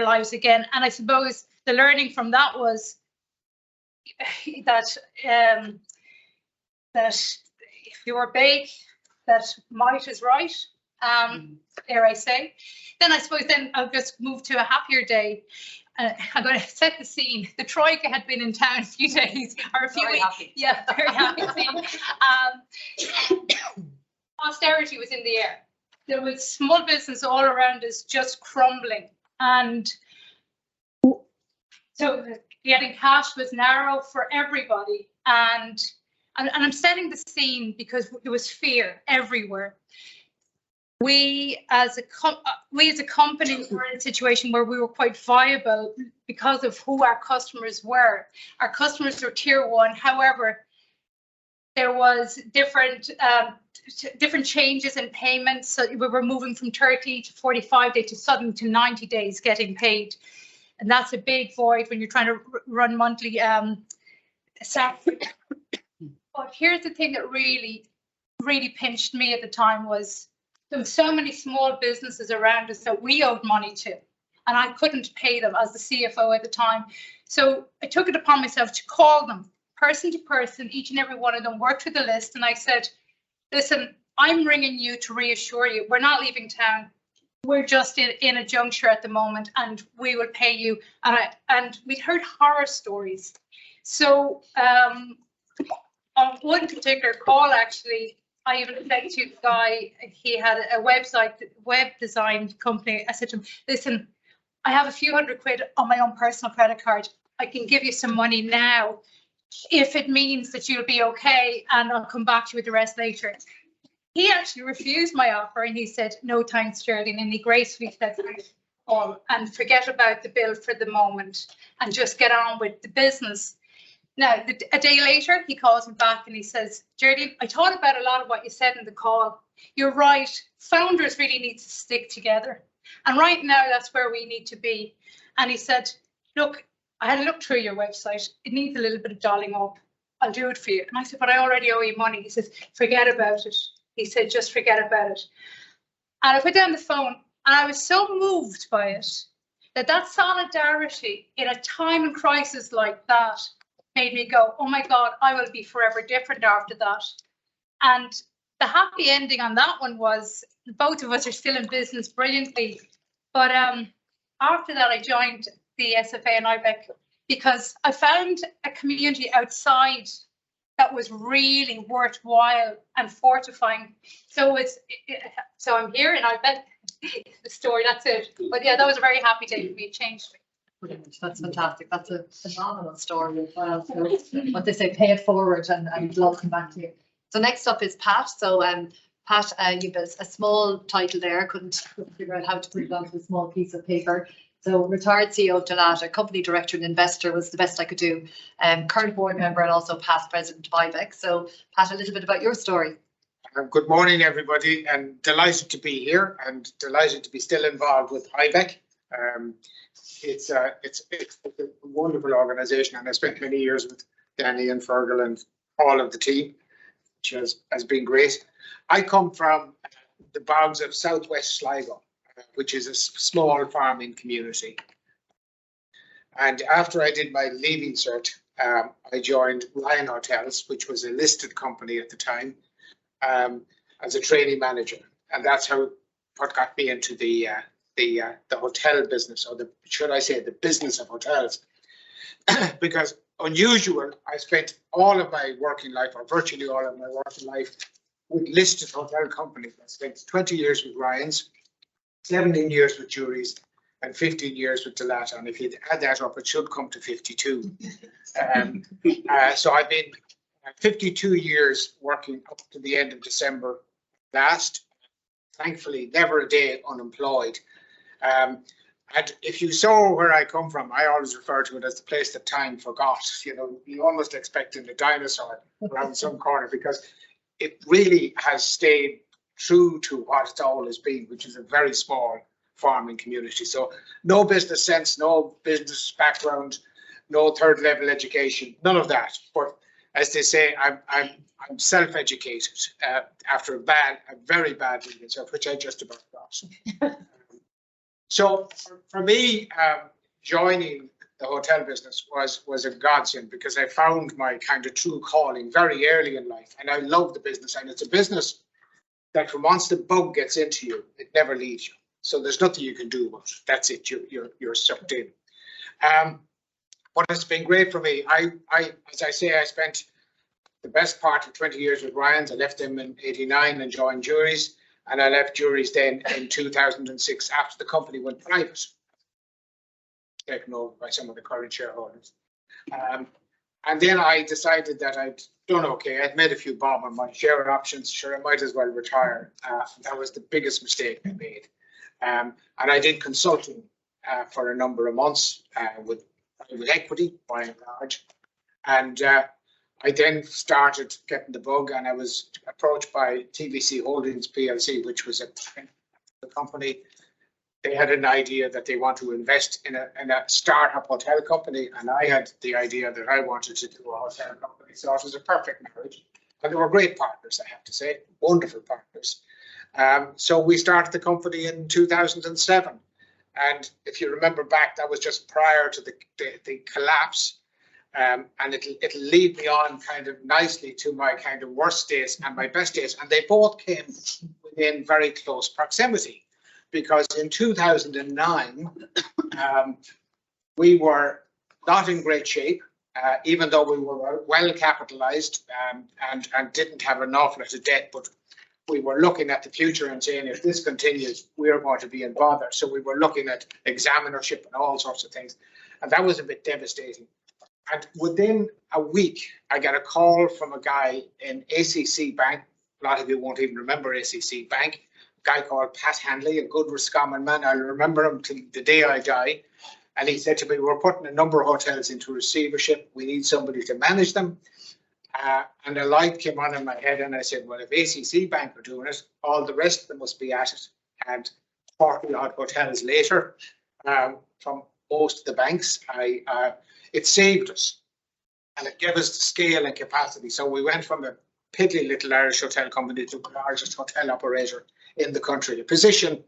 lives again. And I suppose the learning from that was that if you were big, that might is right. Dare I say? Then I suppose I'll just move to a happier day. I'm going to set the scene. The Troika had been in town a few days or a few weeks. Happy. Yeah, very happy scene. Austerity was in the air. There was small business all around us just crumbling, and so getting cash was narrow for everybody. And I'm setting the scene because there was fear everywhere. we as a company were in a situation where we were quite viable because of who our customers were. Our customers were tier 1. However, there was different changes in payments. So we were moving from 30 to 45 days to suddenly to 90 days getting paid. And that's a big void when you're trying to run monthly salary. But here's the thing that really pinched me at the time was there were so many small businesses around us that we owed money to, and I couldn't pay them as the CFO at the time. So I took it upon myself to call them person to person, each and every one of them, worked through the list, and I said, listen, I'm ringing you to reassure you, we're not leaving town. We're just in a juncture at the moment, and we will pay you. And we'd heard horror stories. So on one particular call, actually, I even said to the guy, he had a web design company. I said to him, listen, I have a few £100 on my own personal credit card. I can give you some money now if it means that you'll be okay, and I'll come back to you with the rest later. He actually refused my offer, and he said, no thanks, Geraldine, and he gracefully said, and forget about the bill for the moment and just get on with the business. Now, a day later, he calls me back and he says, Geraldine, I thought about a lot of what you said in the call. You're right. Founders really need to stick together. And right now, that's where we need to be. And he said, look, I had a look through your website. It needs a little bit of dolling up. I'll do it for you. And I said, but I already owe you money. He says, forget about it. He said, just forget about it. And I put down the phone, and I was so moved by it that solidarity in a time and crisis like that made me go, oh my God, I will be forever different after that. And the happy ending on that one was both of us are still in business brilliantly. But after that, I joined the SFA and Ibec because I found a community outside that was really worthwhile and fortifying. So so I'm here, and Ibec, the story, that's it. But yeah, that was a very happy day for me. It changed me. Brilliant. That's fantastic. That's a phenomenal story as well. So what they say, pay it forward, and it'll all come back to you. So next up is Pat. So Pat, you've a small title there. Couldn't figure out how to put it onto a small piece of paper. So retired CEO of Donata, company director and investor was the best I could do. Current board member and also past president of Ibec. So Pat, a little bit about your story. Good morning, everybody, and delighted to be here and delighted to be still involved with Ibec. It's a wonderful organisation, and I spent many years with Danny and Fergal and all of the team, which has been great. I come from the bogs of southwest Sligo, which is a small farming community. And after I did my leaving cert, I joined Ryan Hotels, which was a listed company at the time, as a trainee manager, and that's what got me into the hotel business, or should I say the business of hotels. Because unusual, I spent all of my working life, or virtually all of my working life, with listed hotel companies. I spent 20 years with Ryan's, 17 years with Jury's, and 15 years with Donata. And if you add that up, it should come to 52. So I've been 52 years working up to the end of December last. Thankfully, never a day unemployed. And if you saw where I come from, I always refer to it as the place that time forgot. You know, you almost expecting a dinosaur around some corner, because it really has stayed true to what it's always been, which is a very small farming community. So no business sense, no business background, no third level education, none of that. But as they say, I'm self-educated after a very bad reading, which I just about got. So for me, joining the hotel business was a godsend, because I found my kind of true calling very early in life, and I love the business. And it's a business that once the bug gets into you, it never leaves you. So there's nothing you can do about it. That's it. You're sucked in. But it's been great for me. As I say, I spent the best part of 20 years with Ryan's. I left them in '89 and joined Jury's, and I left Jury's then in 2006 after the company went private, taken over by some of the current shareholders. And then I decided that I'd done okay. I'd made a few bob on my share options. Sure, I might as well retire. That was the biggest mistake I made. And I did consulting for a number of months with equity by and large. And I then started getting the bug, and I was approached by TVC Holdings PLC, which was a company. They had an idea that they want to invest in a startup hotel company, and I had the idea that I wanted to do a hotel company. So it was a perfect marriage, and they were great partners, I have to say, wonderful partners. So we started the company in 2007, and if you remember back, that was just prior to the collapse. And it'll lead me on kind of nicely to my kind of worst days and my best days, and they both came within very close proximity, because in 2009 we were not in great shape, even though we were well capitalized and didn't have an awful lot of debt, but we were looking at the future and saying, if this continues, we are going to be in bother. So we were looking at examinership and all sorts of things, and that was a bit devastating. And within a week, I got a call from a guy in ACC Bank. A lot of you won't even remember ACC Bank. A guy called Pat Handley, a good Roscommon man. I'll remember him till the day I die. And he said to me, we're putting a number of hotels into receivership. We need somebody to manage them. And a light came on in my head, and I said, well, if ACC Bank are doing it, all the rest of them must be at it. And 40 odd hotels later, from most of the banks, it saved us, and it gave us the scale and capacity. So we went from a piddly little Irish hotel company to the largest hotel operator in the country, a position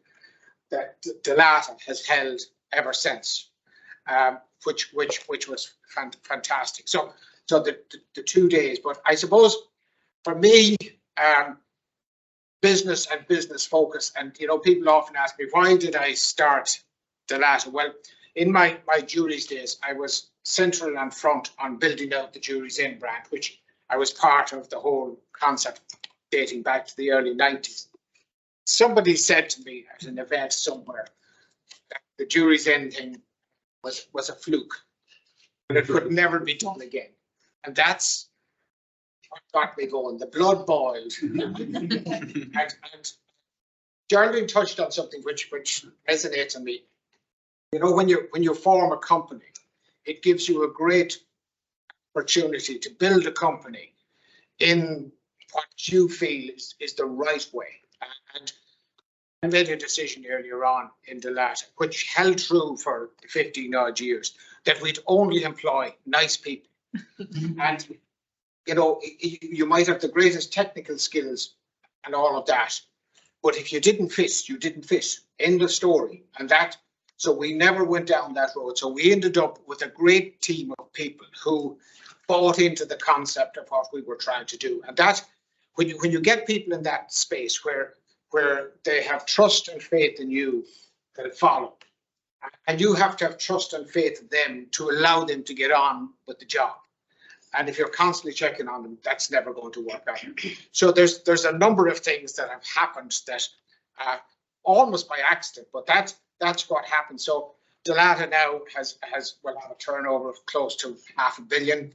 that Dalata has held ever since, which was fantastic. So the 2 days, but I suppose for me, business and business focus, and people often ask me, why did I start Dalata? Well, in my Jewelries days, I was central and front on building out the Jewelries Inn brand, which I was part of the whole concept dating back to the early 90s. Somebody said to me at an event somewhere that the Jewelries Inn thing was a fluke, and it could never be done again. And that's what got me going. The blood boiled. and Geraldine touched on something which resonates on me. When you form a company, it gives you a great opportunity to build a company in what you feel is the right way. And I made a decision earlier on in Dalata, which held true for 15 odd years, that we'd only employ nice people. And, you might have the greatest technical skills and all of that, but if you didn't fit, you didn't fit. End of story. So we never went down that road. So we ended up with a great team of people who bought into the concept of what we were trying to do. And that, when you get people in that space where they have trust and faith in you, they'll follow. And you have to have trust and faith in them to allow them to get on with the job. And if you're constantly checking on them, that's never going to work out. So there's a number of things that have happened that almost by accident, but that's what happened. So Dalata now has a turnover of close to $500 million,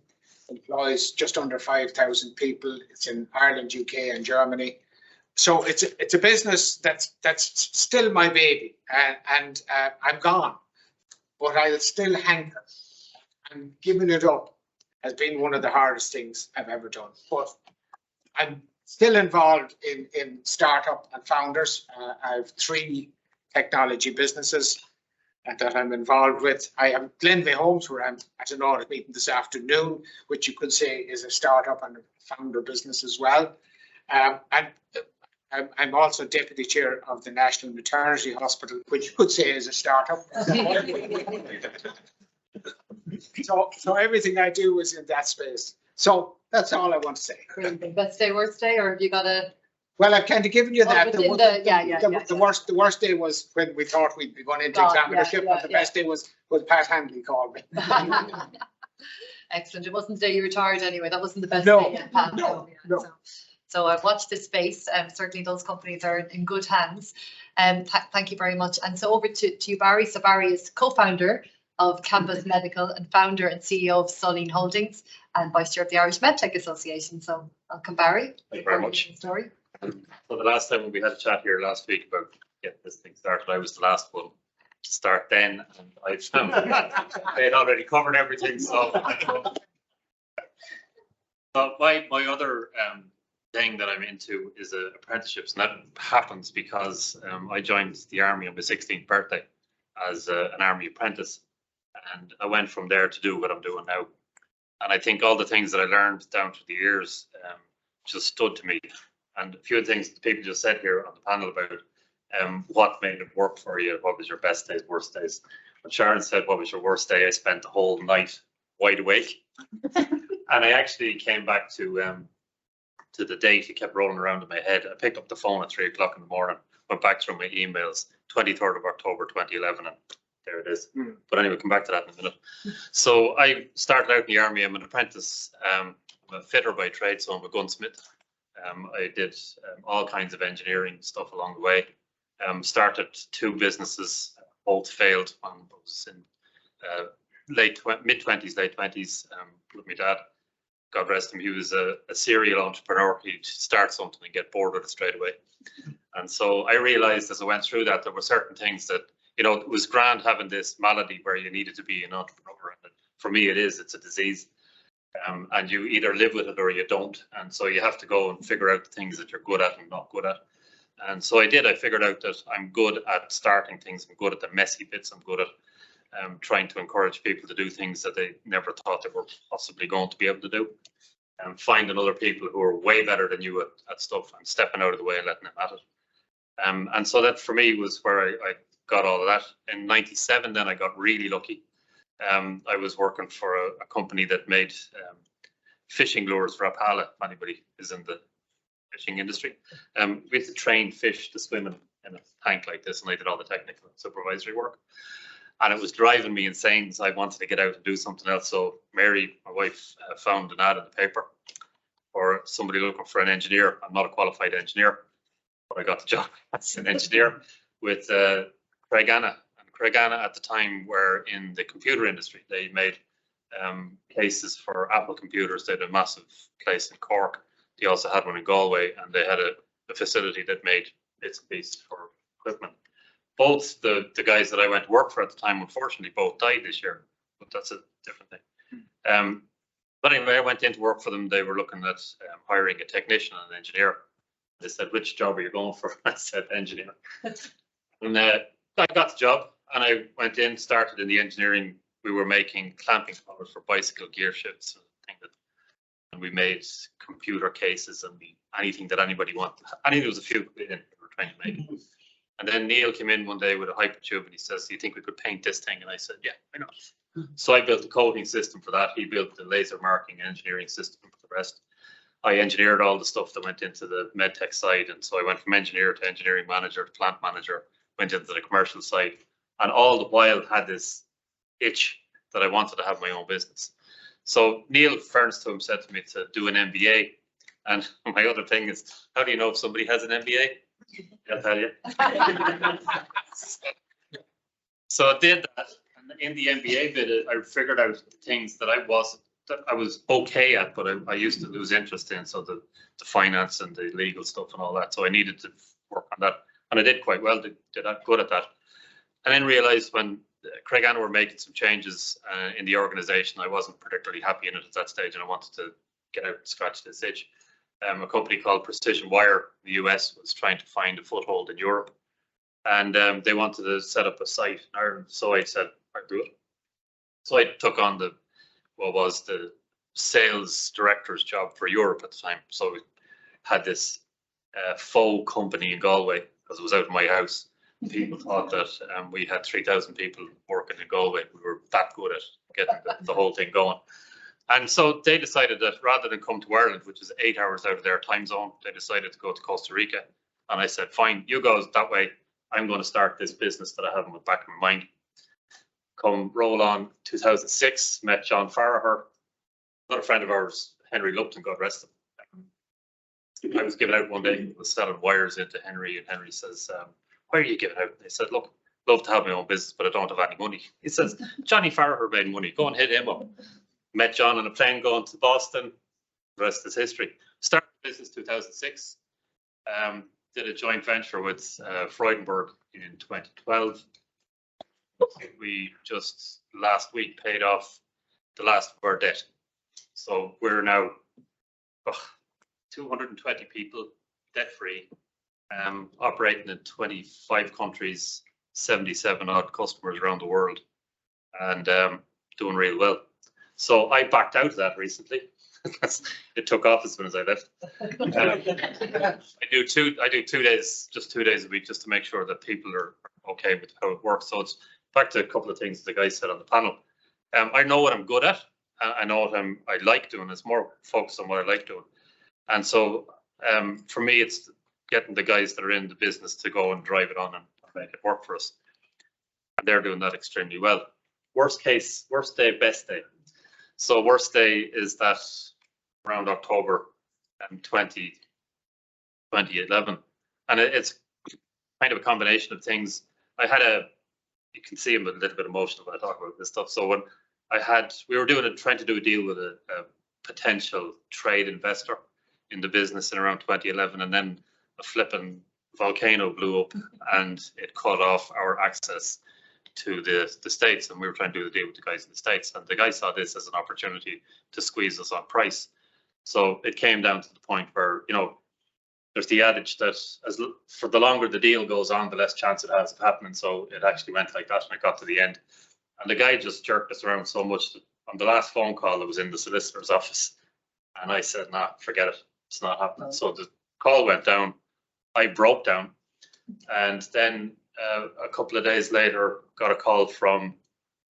employs just under 5,000 people. It's in Ireland, UK, and Germany. So it's a business that's still my baby, and I'm gone, but I'll still hanker. And giving it up has been one of the hardest things I've ever done. But I'm still involved in startup and founders. I have 3 technology businesses that I'm involved with. I am Glenveagh Homes, where I'm at an audit meeting this afternoon, which you could say is a startup and a founder business as well. And I'm also deputy chair of the National Maternity Hospital, which you could say is a startup. So everything I do is in that space. So that's all I want to say. Best day, worst day, or have you got a? Well, I've kind of given you that. The worst day was when we thought we'd be going into examinership, but the best day was Pat Handley called me. Excellent. It wasn't the day you retired anyway. That wasn't the best No, day yet, Pat. no. So I've watched this space, and certainly those companies are in good hands. Thank you very much. And so over to you, Barry. So Barry is co-founder of Campus Medical and founder and CEO of Soline Holdings and Vice Chair of the Irish MedTech Association. So welcome, Barry. Thank you very much. Story. So the last time we had a chat here last week about getting this thing started, I was the last one to start then, and I found they had already covered everything. So, but my other thing that I'm into is apprenticeships, and that happens because I joined the army on my 16th birthday as an army apprentice, and I went from there to do what I'm doing now. And I think all the things that I learned down through the years just stood to me. And a few things the people just said here on the panel about what made it work for you, what was your best days, worst days. When Sharon said, what was your worst day? I spent the whole night wide awake. And I actually came back to the date. It kept rolling around in my head. I picked up the phone at 3 o'clock in the morning, went back through my emails, 23rd of October, 2011, and there it is. But anyway, come back to that in a minute. So I started out in the army. I'm an apprentice. I'm a fitter by trade, so I'm a gunsmith. I did all kinds of engineering stuff along the way. Started 2 businesses, both failed. One was in mid-20s, late 20s with my dad. God rest him, he was a serial entrepreneur. He'd start something and get bored with it straight away. And so I realized as I went through that there were certain things that, you know, it was grand having this malady where you needed to be an entrepreneur. And for me, it's a disease. And you either live with it or you don't. And so you have to go and figure out the things that you're good at and not good at. And so I did. I figured out that I'm good at starting things. I'm good at the messy bits. I'm good at trying to encourage people to do things that they never thought they were possibly going to be able to do. And finding other people who are way better than you at stuff and stepping out of the way and letting them at it. And so that for me was where I got all of that. In '97, then I got really lucky. I was working for a company that made fishing lures for Rapala, if anybody is in the fishing industry. We had to train fish to swim in a tank like this, and I did all the technical supervisory work. And it was driving me insane, so I wanted to get out and do something else. So Mary, my wife, found an ad in the paper for somebody looking for an engineer. I'm not a qualified engineer, but I got the job as an engineer with Craig Anna. Craig Anna at the time were in the computer industry. They made cases for Apple computers. They had a massive place in Cork. They also had one in Galway, and they had a facility that made bits and pieces for equipment. Both the guys that I went to work for at the time, unfortunately, both died this year, but that's a different thing. But anyway, I went in to work for them. They were looking at hiring a technician and an engineer. They said, which job are you going for? I said, engineer. And I got the job. And I went in, started in the engineering. We were making clamping collars for bicycle gear shifts and we made computer cases and anything that anybody wanted. Anything there was a few we were trying to make. And then Neil came in one day with a hypertube and he says, do you think we could paint this thing? And I said, yeah, why not? So I built the coating system for that. He built the laser marking engineering system for the rest. I engineered all the stuff that went into the medtech side. And so I went from engineer to engineering manager to plant manager, went into the commercial side. And all the while had this itch that I wanted to have my own business. So Neil, fairness to him, said to me to do an MBA. And my other thing is, how do you know if somebody has an MBA? I'll tell you. So I did that. And in the MBA bit, I figured out things that I was okay at, but I used to lose interest in. So the finance and the legal stuff and all that. So I needed to work on that. And I did quite well, did good at that. And then realized when Craig Anna were making some changes in the organization, I wasn't particularly happy in it at that stage, and I wanted to get out and scratch this itch. A company called Precision Wire in the US was trying to find a foothold in Europe, and they wanted to set up a site in Ireland. So I said, I'll do it. So I took on what was the sales director's job for Europe at the time. So we had this faux company in Galway because it was out of my house. People thought that we had 3,000 people working in Galway. We were that good at getting the whole thing going. And so they decided that rather than come to Ireland, which is 8 hours out of their time zone, they decided to go to Costa Rica. And I said, fine, you go that way. I'm going to start this business that I have in the back of my mind. Come roll on 2006, met John Farraher, another friend of ours, Henry Lupton, God rest him. I was giving out one day, I was selling wires into Henry, and Henry says, why are you giving out? They said, look, love to have my own business, but I don't have any money. He says, Johnny Farrer made money. Go and hit him up. Met John on a plane going to Boston. The rest is history. Started business 2006. Did a joint venture with Freudenberg in 2012. We just last week paid off the last of our debt. So we're now 220 people, debt free, operating in 25 countries, 77 odd customers around the world, and doing really well. So I backed out of that recently. It took off as soon as I left. I do 2 days, just 2 days a week, just to make sure that people are okay with how it works. So it's back to a couple of things the guys said on the panel. I know what I'm good at. I know what I like doing. It's more focused on what I like doing. And so for me, it's getting the guys that are in the business to go and drive it on and make it work for us. And they're doing that extremely well. Worst day, best day. So worst day is that around October 2011. And it's kind of a combination of things. You can see I'm a little bit emotional when I talk about this stuff. So when we were trying to do a deal with a potential trade investor in the business in around 2011, and then a flipping volcano blew up and it cut off our access to the States, and we were trying to do the deal with the guys in the States, and the guys saw this as an opportunity to squeeze us on price. So it came down to the point where, there's the adage that for the longer the deal goes on, the less chance it has of happening. So it actually went like that, and it got to the end. And the guy just jerked us around so much that on the last phone call, it was in the solicitor's office. And I said, nah, forget it. It's not happening. So the call went down. I broke down. And then a couple of days later, got a call from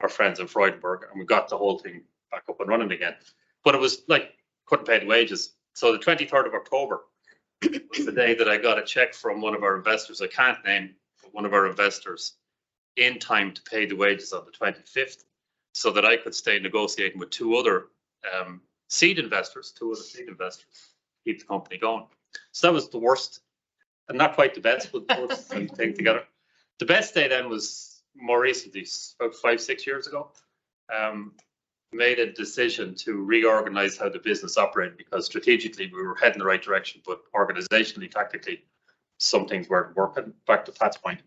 our friends in Freudenberg, and we got the whole thing back up and running again. But it was like, couldn't pay the wages. So the 23rd of October was the day that I got a check from one of our investors. I can't name, but one of our investors, in time to pay the wages on the 25th, so that I could stay negotiating with two other seed investors, keep the company going. So that was the worst, and not quite the best, but the worst thing together. The best day then was more recently, about 5-6 years ago. Made a decision to reorganize how the business operated, because strategically we were heading the right direction, but organizationally, tactically, some things weren't working. Back to Pat's point,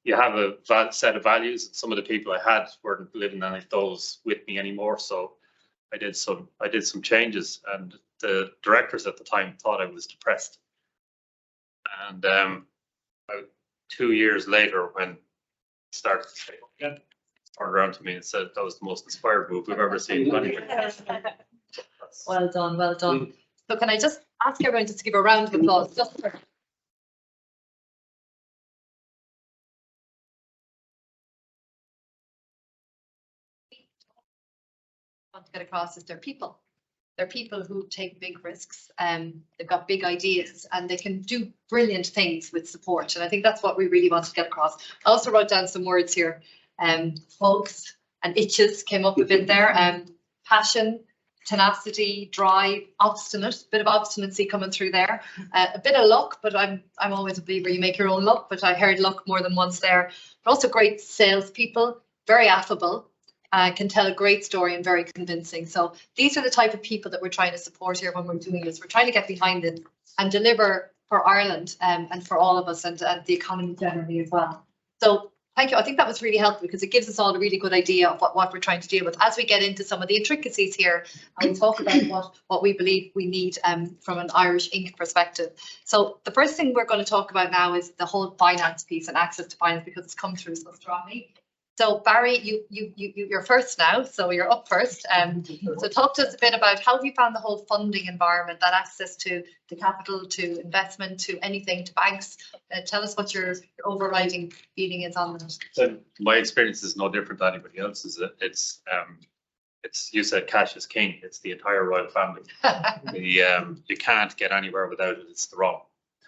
you have a set of values, and some of the people I had weren't living any of those with me anymore. So I did some changes, and the directors at the time thought I was depressed. And about 2 years later, when it started to take up again, turned around to me and said that was the most inspired move we've ever seen. Well done, well done. So can I just ask everyone just to give a round of applause just for want to get across is they're people. They're people who take big risks. They've got big ideas, and they can do brilliant things with support. And I think that's what we really want to get across. I also wrote down some words here. Hugs and itches came up a bit there. Passion, tenacity, drive, obstinate, bit of obstinacy coming through there. A bit of luck, but I'm always a believer you make your own luck, but I heard luck more than once there. But also great salespeople, very affable, can tell a great story and very convincing. So these are the type of people that we're trying to support here when we're doing this. We're trying to get behind it and deliver for Ireland and for all of us, and the economy generally as well. So thank you. I think that was really helpful, because it gives us all a really good idea of what we're trying to deal with as we get into some of the intricacies here and we talk about what we believe we need from an Irish Inc. perspective. So the first thing we're going to talk about now is the whole finance piece and access to finance, because it's come through so strongly. So Barry, you're first now, so you're up first. So talk to us a bit about how have you found the whole funding environment, that access to capital, to investment, to anything, to banks. Tell us what your overriding feeling is on that. So my experience is no different than anybody else's. It's you said cash is king. It's the entire royal family. You can't get anywhere without it. It's the raw.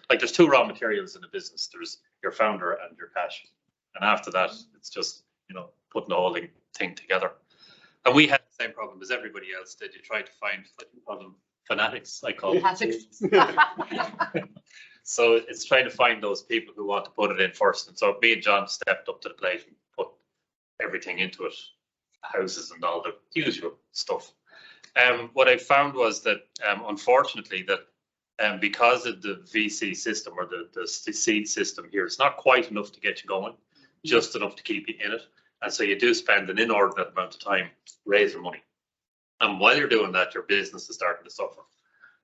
Like there's two raw materials in a business. There's your founder and your cash, and after that, it's just putting the whole thing together. And we had the same problem as everybody else did. You try to find fanatics, I call them. Fanatics. So it's trying to find those people who want to put it in first. And so me and John stepped up to the plate and put everything into it, houses and all the usual stuff. What I found was that unfortunately that because of the VC system or the seed system here, it's not quite enough to get you going, just enough to keep you in it. And so you do spend an inordinate amount of time raising money. And while you're doing that, your business is starting to suffer.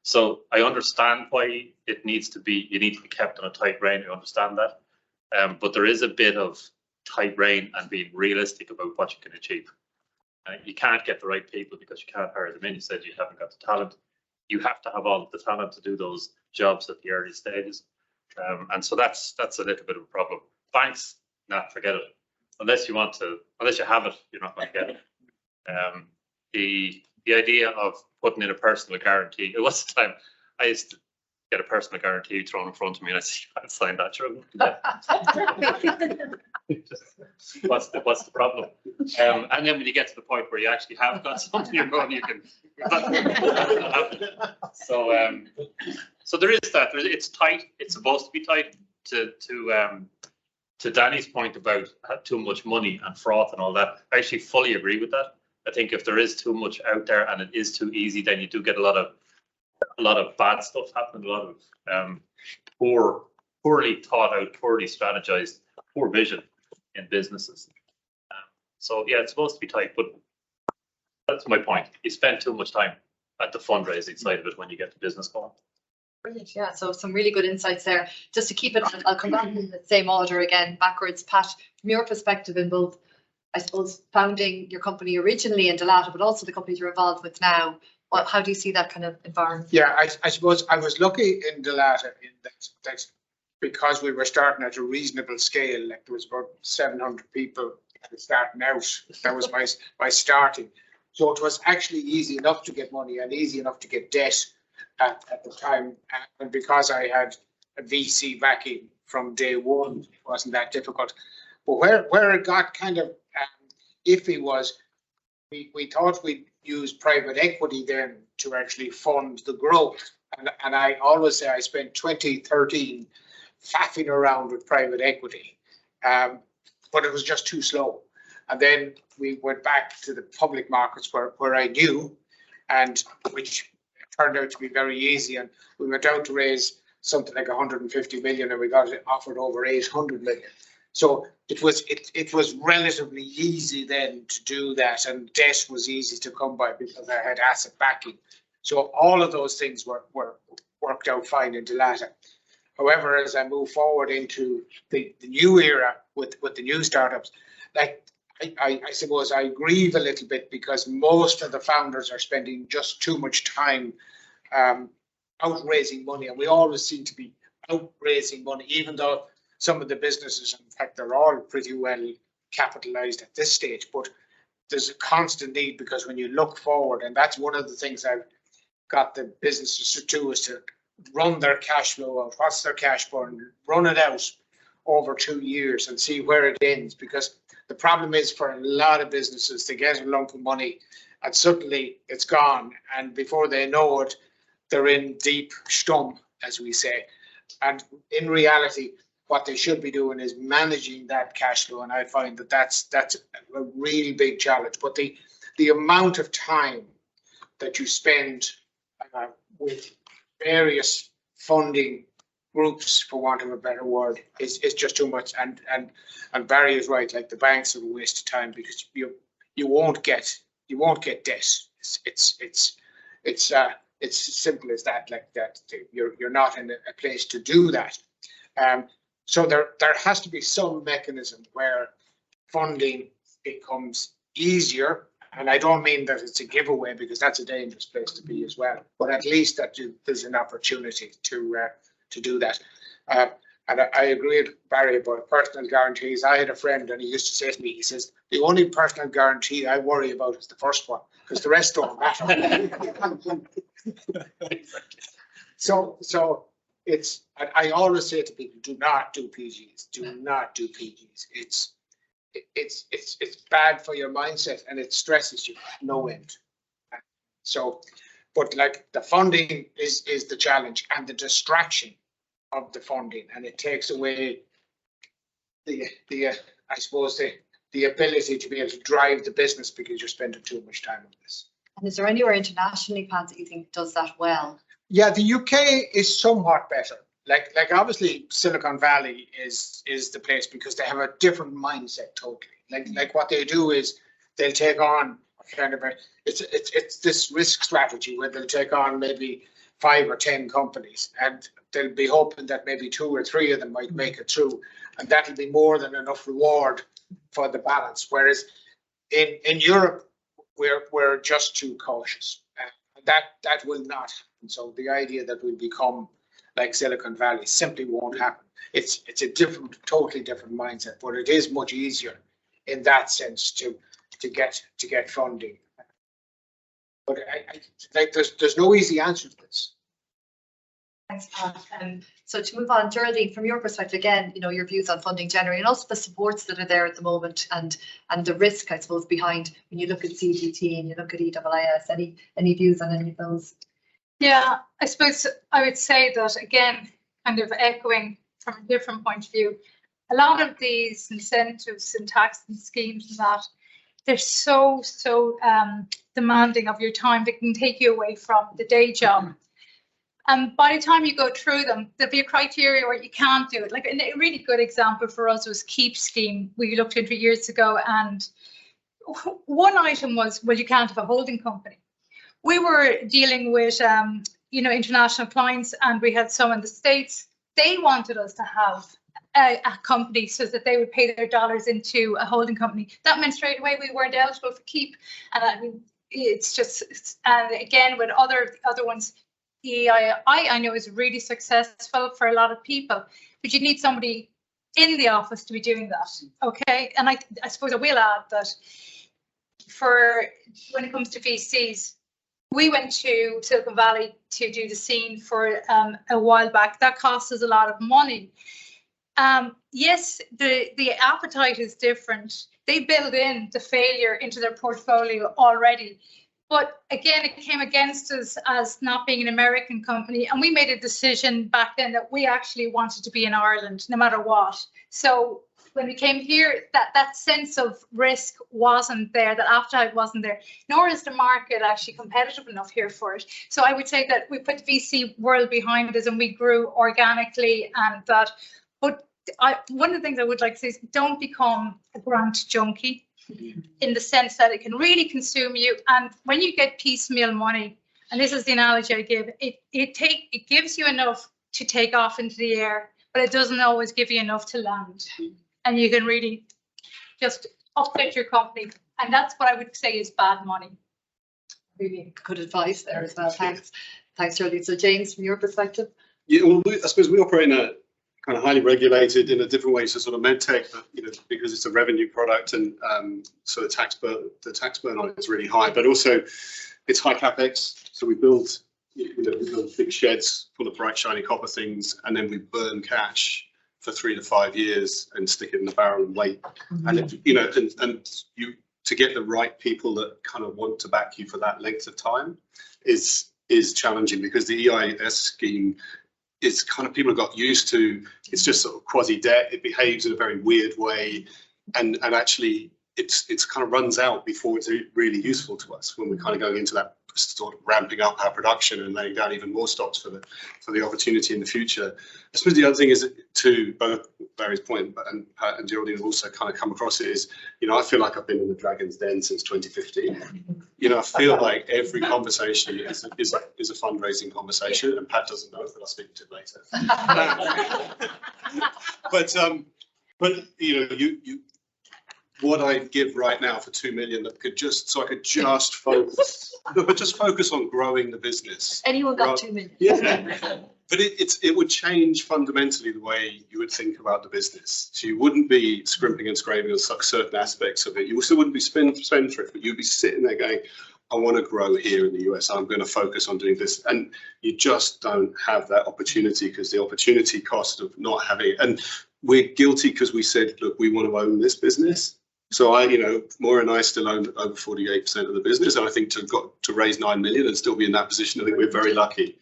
So I understand why it needs to be, you need to be kept on a tight rein. I understand that. But there is a bit of tight rein and being realistic about what you can achieve. You can't get the right people because you can't hire them in. You said you haven't got the talent. You have to have all of the talent to do those jobs at the early stages. And so that's a little bit of a problem. Banks, nah, forget it. Unless you have it, you're not going to get it. The idea of putting in a personal guarantee, it was the time I used to get a personal guarantee thrown in front of me and I said, I'd sign that through. What's the problem? And then when you get to the point where you actually have got something you're going, you can. So there is that. It's tight. It's supposed to be tight. To Danny's point about too much money and froth and all that, I actually fully agree with that. I think if there is too much out there and it is too easy, then you do get a lot of bad stuff happening. A lot of poorly thought out, poorly strategized, poor vision in businesses. So yeah, it's supposed to be tight, but that's my point. You spend too much time at the fundraising side of it when you get the business going. Brilliant, yeah, so some really good insights there. Just to keep it on, I'll come back in the same order again, backwards. Pat, from your perspective in both, I suppose, founding your company originally in Dalata, but also the companies you're involved with now, how do you see that kind of environment? Yeah, I suppose I was lucky in Dalata in that because we were starting at a reasonable scale, like there was about 700 people starting out. That was my starting. So it was actually easy enough to get money and easy enough to get debt at the time. And because I had a VC backing from day one, it wasn't that difficult. But where it got kind of iffy was we thought we'd use private equity then to actually fund the growth. And I always say I spent 2013 faffing around with private equity, but it was just too slow. And then we went back to the public markets where I knew, and which turned out to be very easy. And we went out to raise something like 150 million and we got it offered over 800 million. So it was relatively easy then to do that, and debt was easy to come by because I had asset backing. So all of those things were worked out fine in Dalata. However, as I move forward into the new era with the new startups, like I suppose I grieve a little bit because most of the founders are spending just too much time out raising money, and we always seem to be out raising money, even though some of the businesses, in fact, they're all pretty well capitalized at this stage. But there's a constant need because when you look forward, and that's one of the things I've got the businesses to do, is to run their cash flow out. What's their cash burn? Run it out over 2 years and see where it ends. Because the problem is for a lot of businesses, they get a lump of money and suddenly it's gone. And before they know it, they're in deep stump, as we say. And in reality, what they should be doing is managing that cash flow. And I find that that's a really big challenge. But the amount of time that you spend with various funding groups, for want of a better word, is just too much. And Barry is right, like the banks are a waste of time because you won't get debt. It's as simple as that. Like that, you're not in a place to do that. So there has to be some mechanism where funding becomes easier. And I don't mean that it's a giveaway because that's a dangerous place to be as well. But at least that there's an opportunity to do that. And I agree with Barry about personal guarantees. I had a friend and he used to say to me, he says, the only personal guarantee I worry about is the first one because the rest don't matter. So it's, I always say to people, do not do PGs. Do not do PGs. It's bad for your mindset and it stresses you no end. So But like the funding is the challenge and the distraction of the funding, and it takes away the I suppose the ability to be able to drive the business because you're spending too much time on this. And is there anywhere internationally, Pat, that you think does that well? Yeah, the UK is somewhat better. Like obviously Silicon Valley is the place because they have a different mindset totally. Like what they do is they'll take on kind of it's this risk strategy where they'll take on maybe 5 or 10 companies, and they'll be hoping that maybe 2 or 3 of them might make it through, and that'll be more than enough reward for the balance. Whereas in Europe, we're just too cautious. That will not happen. So the idea that we'll become like Silicon Valley simply won't happen. It's a totally different mindset, but it is much easier in that sense to get funding. But like there's no easy answer to this. Thanks, Pat. So to move on, Geraldine, from your perspective, again, your views on funding generally, and also the supports that are there at the moment, and the risk, I suppose, behind when you look at CGT and you look at EIS. Any views on any of those? Yeah, I suppose I would say that, again, kind of echoing from a different point of view, a lot of these incentives and tax and schemes and that, they're so demanding of your time. They can take you away from the day job. And by the time you go through them, there'll be a criteria where you can't do it. Like a really good example for us was Keep Scheme. We looked into it years ago, and one item was, well, you can't have a holding company. We were dealing with, international clients, and we had some in the States. They wanted us to have a company so that they would pay their dollars into a holding company. That meant straight away we weren't eligible for Keep. And I mean, and again, with other ones, EII, I know is really successful for a lot of people, but you need somebody in the office to be doing that. Okay. And I suppose I will add that for when it comes to VCs, we went to Silicon Valley to do the scene for a while back. That cost us a lot of money. Yes, the appetite is different. They build in the failure into their portfolio already. But again, it came against us as not being an American company. And we made a decision back then that we actually wanted to be in Ireland, no matter what. So when we came here, that sense of risk wasn't there, that appetite wasn't there, nor is the market actually competitive enough here for it. So I would say that we put the VC world behind us and we grew organically, and that, but one of the things I would like to say is don't become a grant junkie, in the sense that it can really consume you. And when you get piecemeal money, and this is the analogy I give, it gives you enough to take off into the air, but it doesn't always give you enough to land. And you can really just upset your company. And that's what I would say is bad money. Really good advice there as well. Thanks, Geraldine. So James, from your perspective? Yeah, well, I suppose we operate in a kind of highly regulated in a different way to sort of medtech, but because it's a revenue product, and so the tax burn on it is really high, but also it's high capex. So we build big sheds full of bright shiny copper things, and then we burn cash for 3 to 5 years and stick it in the barrel and wait. And and you to get the right people that kind of want to back you for that length of time is challenging, because the EIS scheme, it's kind of, people have got used to, it's just sort of quasi debt. It behaves in a very weird way, and actually it's kind of runs out before it's really useful to us when we're kind of going into that sort of ramping up our production and laying down even more stocks for the opportunity in the future. I suppose the other thing is, to both Barry's point, and Pat and Geraldine have also kind of come across it, is, I feel like I've been in the Dragon's Den since 2015. I feel like every conversation is a fundraising conversation, and Pat doesn't know it, but I'll speak to him later. But what I'd give right now for 2 million, that could just focus, but just focus on growing the business. Anyone got 2 million? Yeah. But it would change fundamentally the way you would think about the business. So you wouldn't be scrimping and scraping on certain aspects of it. You also wouldn't be spendthrift, but you'd be sitting there going, I want to grow here in the US. I'm going to focus on doing this. And you just don't have that opportunity, because the opportunity cost of not having it. And we're guilty because we said, look, we want to own this business. So Maura and I still own over 48% of the business, and I think to raise 9 million and still be in that position, I think we're very lucky.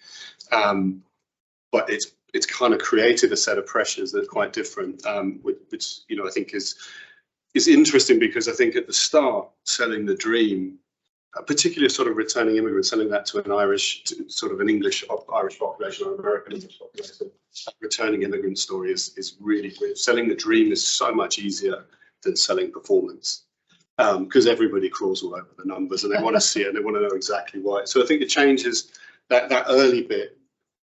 But it's kind of created a set of pressures that are quite different, which I think is interesting, because I think at the start, selling the dream, particularly sort of returning immigrants, selling that to an Irish, sort of an Irish population or American English population, returning immigrant story is really weird. Selling the dream is so much easier than selling performance, because everybody crawls all over the numbers and they want to see it and they want to know exactly why. So I think it changes that early bit.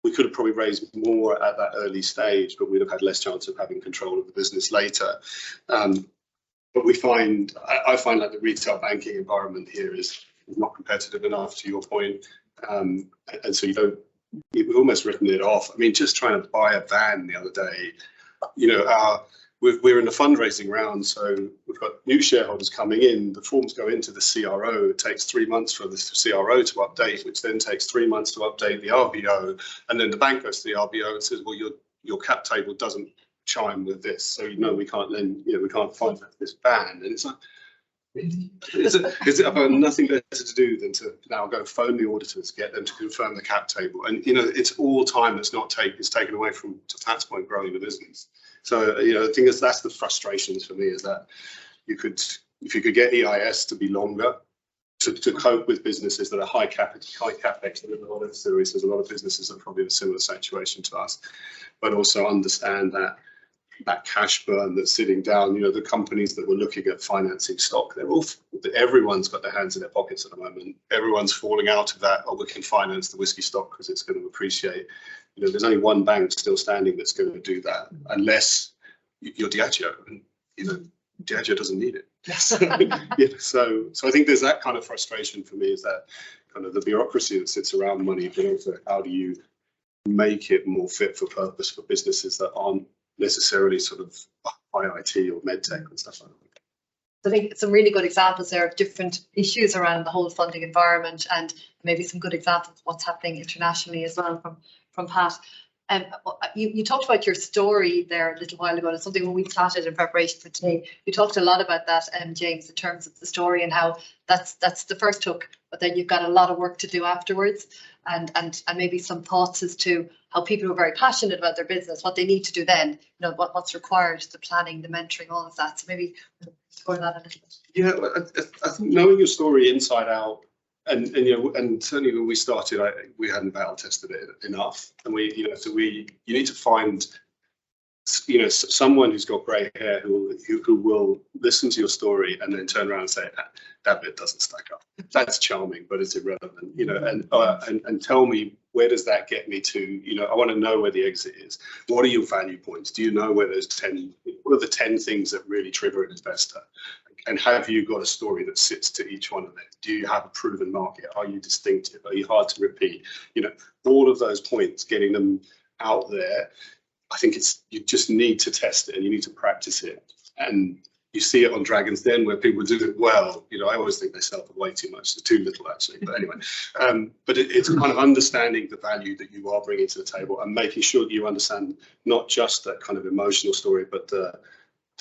We could have probably raised more at that early stage, but we'd have had less chance of having control of the business later. But I find that the retail banking environment here is not competitive enough, to your point. And so we've almost written it off. I mean, just trying to buy a van the other day, we're in a fundraising round, so we've got new shareholders coming in. The forms go into the CRO. It takes 3 months for the CRO to update, which then takes 3 months to update the RBO. And then the bank goes to the RBO and says, well, your cap table doesn't chime with this, so we can't we can't find this ban. And it's like, is it about nothing better to do than to now go phone the auditors, get them to confirm the cap table? And it's all time that's taken away from, to Pat's point, growing the business. So I think that's the frustrations for me, is that if you could get EIS to be longer, to cope with businesses that are high capex. There's a lot of series. There's a lot of businesses that are probably in a similar situation to us, but also understand that cash burn that's sitting down. The companies that were looking at financing stock, everyone's got their hands in their pockets at the moment. Everyone's falling out of that. Oh, we can finance the whiskey stock because it's going to appreciate. There's only one bank still standing that's going to do that, unless you're Diageo, and Diageo doesn't need it. So I think there's that kind of frustration for me, is that kind of the bureaucracy that sits around money, but also how do you make it more fit for purpose for businesses that aren't necessarily sort of IIT or medtech and stuff like that. I think some really good examples there of different issues around the whole funding environment, and maybe some good examples of what's happening internationally as well from Pat. You talked about your story there a little while ago, and it's something when we chatted in preparation for today, you talked a lot about that, James, in terms of the story and how that's the first hook, but then you've got a lot of work to do afterwards, and maybe some thoughts as to how people who are very passionate about their business, what they need to do then, what's required, the planning, the mentoring, all of that. So maybe explore that a little bit. Yeah, I think knowing your story inside out, and certainly when we started, we hadn't battle tested it enough, and you need to find someone who's got grey hair who will listen to your story and then turn around and say, that bit doesn't stack up. That's charming, but it's irrelevant. And tell me, where does that get me to? I want to know where the exit is. What are your value points? Do you know where there's 10? What are the 10 things that really trigger an investor? And have you got a story that sits to each one of them? Do you have a proven market? Are you distinctive? Are you hard to repeat? All of those points, getting them out there. I think you just need to test it and you need to practice it. And you see it on Dragon's Den where people do it well. I always think they sell for way too much. It's too little, actually. But anyway, but it's kind of understanding the value that you are bringing to the table and making sure that you understand not just that kind of emotional story, but the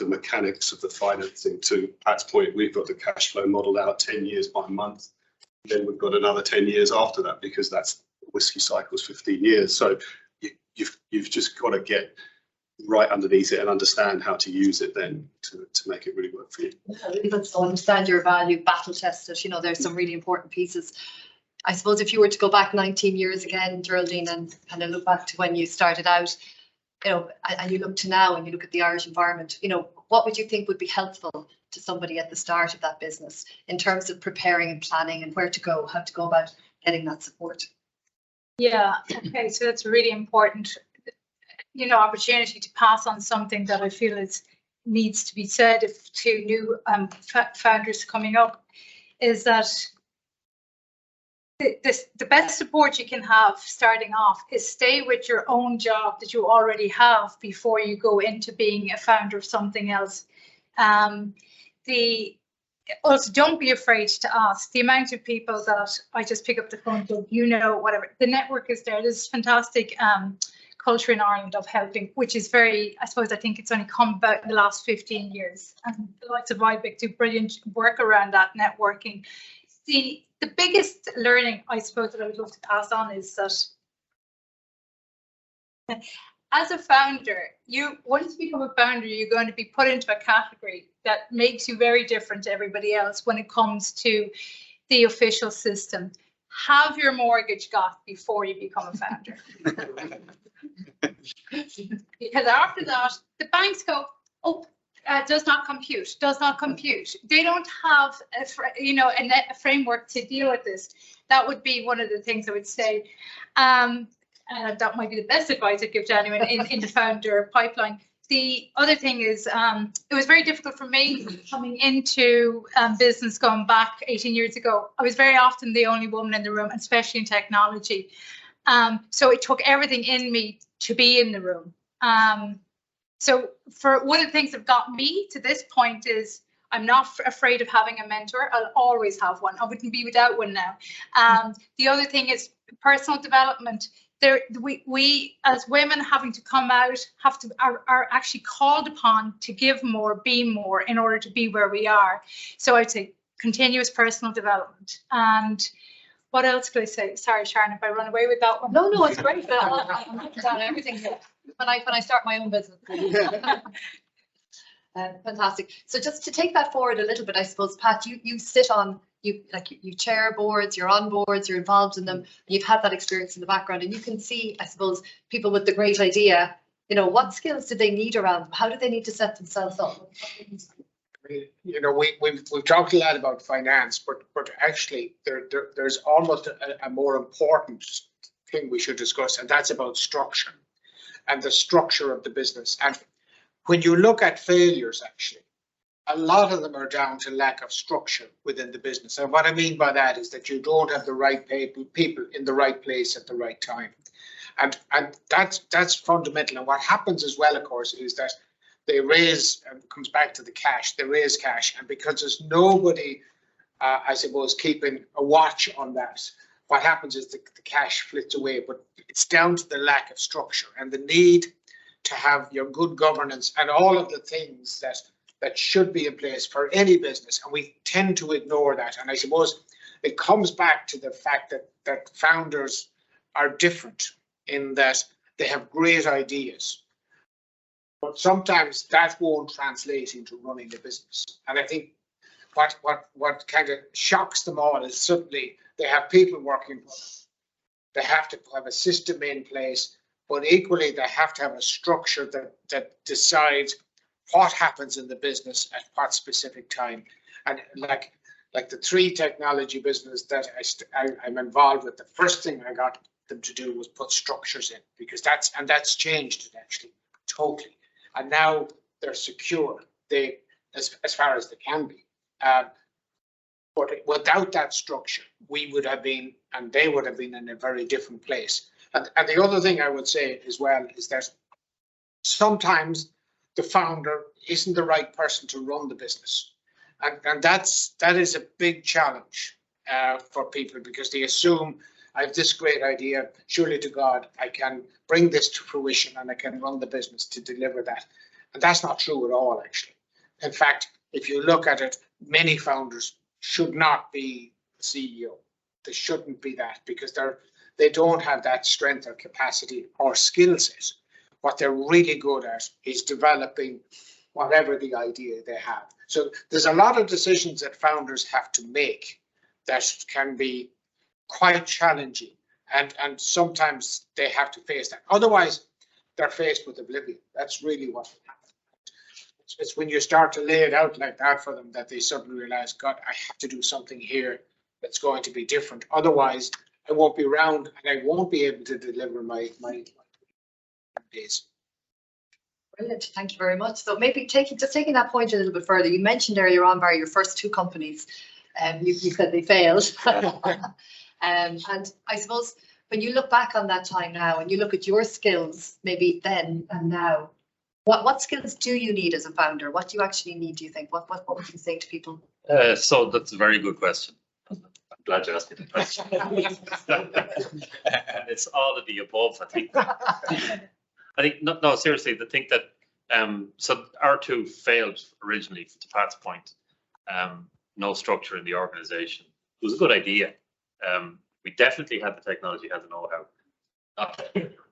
mechanics of the financing. To Pat's point, we've got the cash flow modeled out 10 years by month. Then we've got another 10 years after that, because that's whiskey cycles 15 years. So you've just got to get right underneath it and understand how to use it then to make it really work for you. Really good to understand your value, battle test it. There's some really important pieces. I suppose if you were to go back 19 years again, Geraldine, and kind of look back to when you started out, and you look to now and you look at the Irish environment, what would you think would be helpful to somebody at the start of that business in terms of preparing and planning and where to go, how to go about getting that support? Yeah, okay, so that's a really important, opportunity to pass on something that I feel needs to be said to new founders coming up, is that the best support you can have starting off is stay with your own job that you already have before you go into being a founder of something else. Also, don't be afraid to ask. The amount of people that I just pick up the phone to, whatever, the network is there. There's fantastic culture in Ireland of helping, which is very, I suppose, I think it's only come about in the last 15 years. And the likes of Ibec do brilliant work around that networking. The biggest learning, I suppose, that I would love to pass on is that as a founder, once you become a founder, you're going to be put into a category that makes you very different to everybody else when it comes to the official system. Have your mortgage got before you become a founder. Because after that, the banks go, oh, does not compute. They don't have a framework to deal with this. That would be one of the things I would say. That might be the best advice I'd give to anyone in the founder pipeline. The other thing is, it was very difficult for me coming into business going back 18 years ago. I was very often the only woman in the room, especially in technology. So it took everything in me to be in the room. So for one of the things that got me to this point is I'm not afraid of having a mentor. I'll always have one. I wouldn't be without one now. The other thing is personal development. We as women having to come out are actually called upon to give more, be more in order to be where we are. So I'd say continuous personal development. And what else could I say? Sorry, Sharon, if I run away with that one. No, it's great. I'm looking down everything here when I start my own business. Fantastic. So just to take that forward a little bit, I suppose, Pat, you sit on, you chair boards, you're on boards, you're involved in them, you've had that experience in the background, and you can see, I suppose, people with the great idea, what skills do they need around them? How do they need to set themselves up? We've talked a lot about finance, but actually there's almost a more important thing we should discuss, and that's about structure and the structure of the business. And when you look at failures, actually, a lot of them are down to lack of structure within the business. And what I mean by that is that you don't have the right people in the right place at the right time. And that's fundamental. And what happens as well, of course, is that they raise, and it comes back to the cash, they raise cash. And because there's nobody, I suppose, keeping a watch on that, what happens is the cash flits away. But it's down to the lack of structure and the need to have your good governance and all of the things that should be in place for any business. And we tend to ignore that. And I suppose it comes back to the fact that founders are different in that they have great ideas, but sometimes that won't translate into running a business. And I think what kind of shocks them all is suddenly they have people working for them. They have to have a system in place, but equally they have to have a structure that decides what happens in the business at what specific time. And like the 3 technology business that I'm involved with, the first thing I got them to do was put structures in, because that's changed it actually totally. And now they're secure, as far as they can be. But without that structure, we would have been, and they would have been, in a very different place. And the other thing I would say as well is that sometimes the founder isn't the right person to run the business. And that is a big challenge for people, because they assume I have this great idea, surely to God, I can bring this to fruition and I can run the business to deliver that. And that's not true at all, actually. In fact, if you look at it, many founders should not be CEO. They shouldn't be that, because they don't have that strength or capacity or skill set. What they're really good at is developing whatever the idea they have. So there's a lot of decisions that founders have to make that can be quite challenging, and sometimes they have to face that. Otherwise, they're faced with oblivion. That's really what happens. It's when you start to lay it out like that for them that they suddenly realize, God, I have to do something here that's going to be different. Otherwise, I won't be around and I won't be able to deliver my days. Brilliant, thank you very much. So maybe taking that point a little bit further, you mentioned earlier on, Barry, your first 2 companies, you said they failed. And I suppose when you look back on that time now and you look at your skills, maybe then and now, what skills do you need as a founder? What do you actually need, do you think? What would you say to people? So that's a very good question. Glad you asked me the question. And it's all of the above, I think. No, seriously, I think that, so R2 failed originally, to Pat's point. No structure in the organization. It was a good idea. We definitely had the technology, had the know-how. Not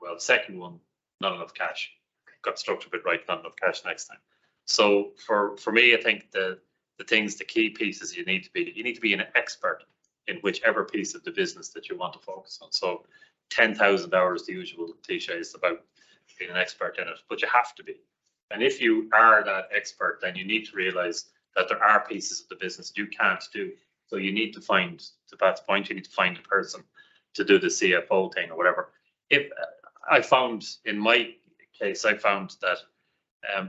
well. The second one, not enough cash. Got the structure a bit right, not enough cash next time. So for me, I think the key pieces you need to be an expert in whichever piece of the business that you want to focus on. So 10,000 hours, the usual cliche is about being an expert in it, but you have to be. And if you are that expert, then you need to realize that there are pieces of the business you can't do. So you need to find, to Pat's point, you need to find a person to do the CFO thing or whatever. If I found, in my case, I found that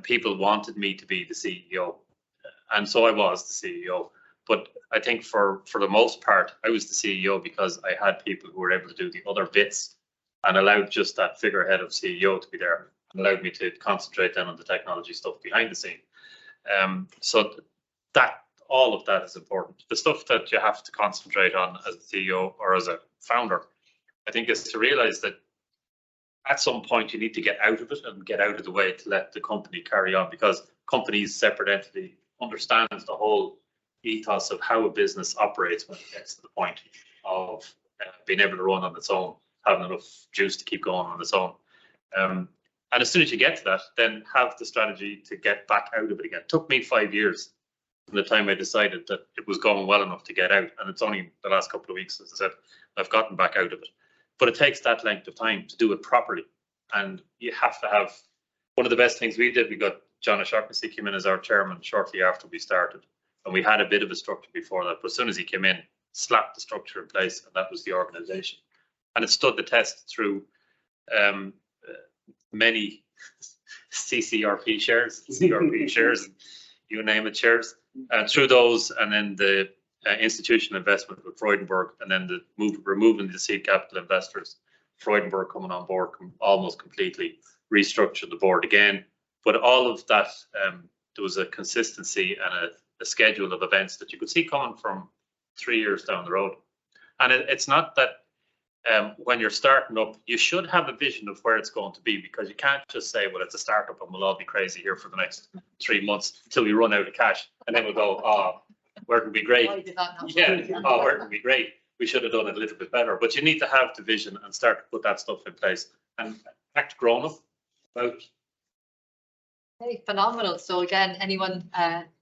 people wanted me to be the CEO, and so I was the CEO. But I think for the most part, I was the CEO because I had people who were able to do the other bits and allowed just that figurehead of CEO to be there and allowed me to concentrate then on the technology stuff behind the scene. So that all of that is important. The stuff that you have to concentrate on as a CEO or as a founder, I think, is to realize that at some point you need to get out of it and get out of the way to let the company carry on, because companies, separate entity, understands the whole ethos of how a business operates when it gets to the point of being able to run on its own, having enough juice to keep going on its own. And as soon as you get to that, then have the strategy to get back out of it again. It took me 5 years from the time I decided that it was going well enough to get out. And it's only the last couple of weeks, as I said, I've gotten back out of it. But it takes that length of time to do it properly. And you have to have, one of the best things we did, we got John O'Shaughnessy came in as our chairman shortly after we started. And we had a bit of a structure before that. But as soon as he came in, slapped the structure in place, and that was the organization. And it stood the test through many CCRP shares, CRP shares, you name it, shares. Through those, and then the institutional investment with Freudenberg, and then the removing the seed capital investors, Freudenberg coming on board almost completely restructured the board again. But all of that, there was a consistency and a schedule of events that you could see coming from 3 years down the road. And it's not that when you're starting up, you should have a vision of where it's going to be, because you can't just say, well, it's a startup and we'll all be crazy here for the next 3 months until we run out of cash, and then we'll go, oh, where can be great? Yeah, oh, where can be great? We should have done it a little bit better. But you need to have the vision and start to put that stuff in place and act grown up about it. Hey, phenomenal. So again, anyone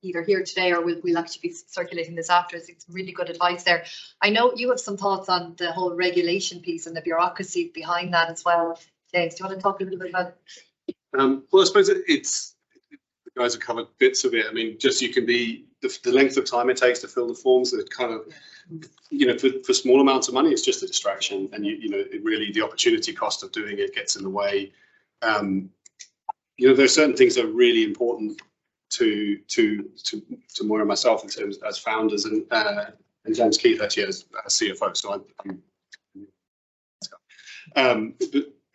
either here today or we'll actually be circulating this after, it's really good advice there. I know you have some thoughts on the whole regulation piece and the bureaucracy behind that as well. James, do you want to talk a little bit about it? Well, I suppose it's the guys have covered bits of it. I mean, just you can be the length of time it takes to fill the forms, that kind of, you know, for small amounts of money, it's just a distraction, and you know, it really, the opportunity cost of doing it gets in the way. You know, there's certain things that are really important to Moira and myself in terms as founders, and James Keith actually as CFO. So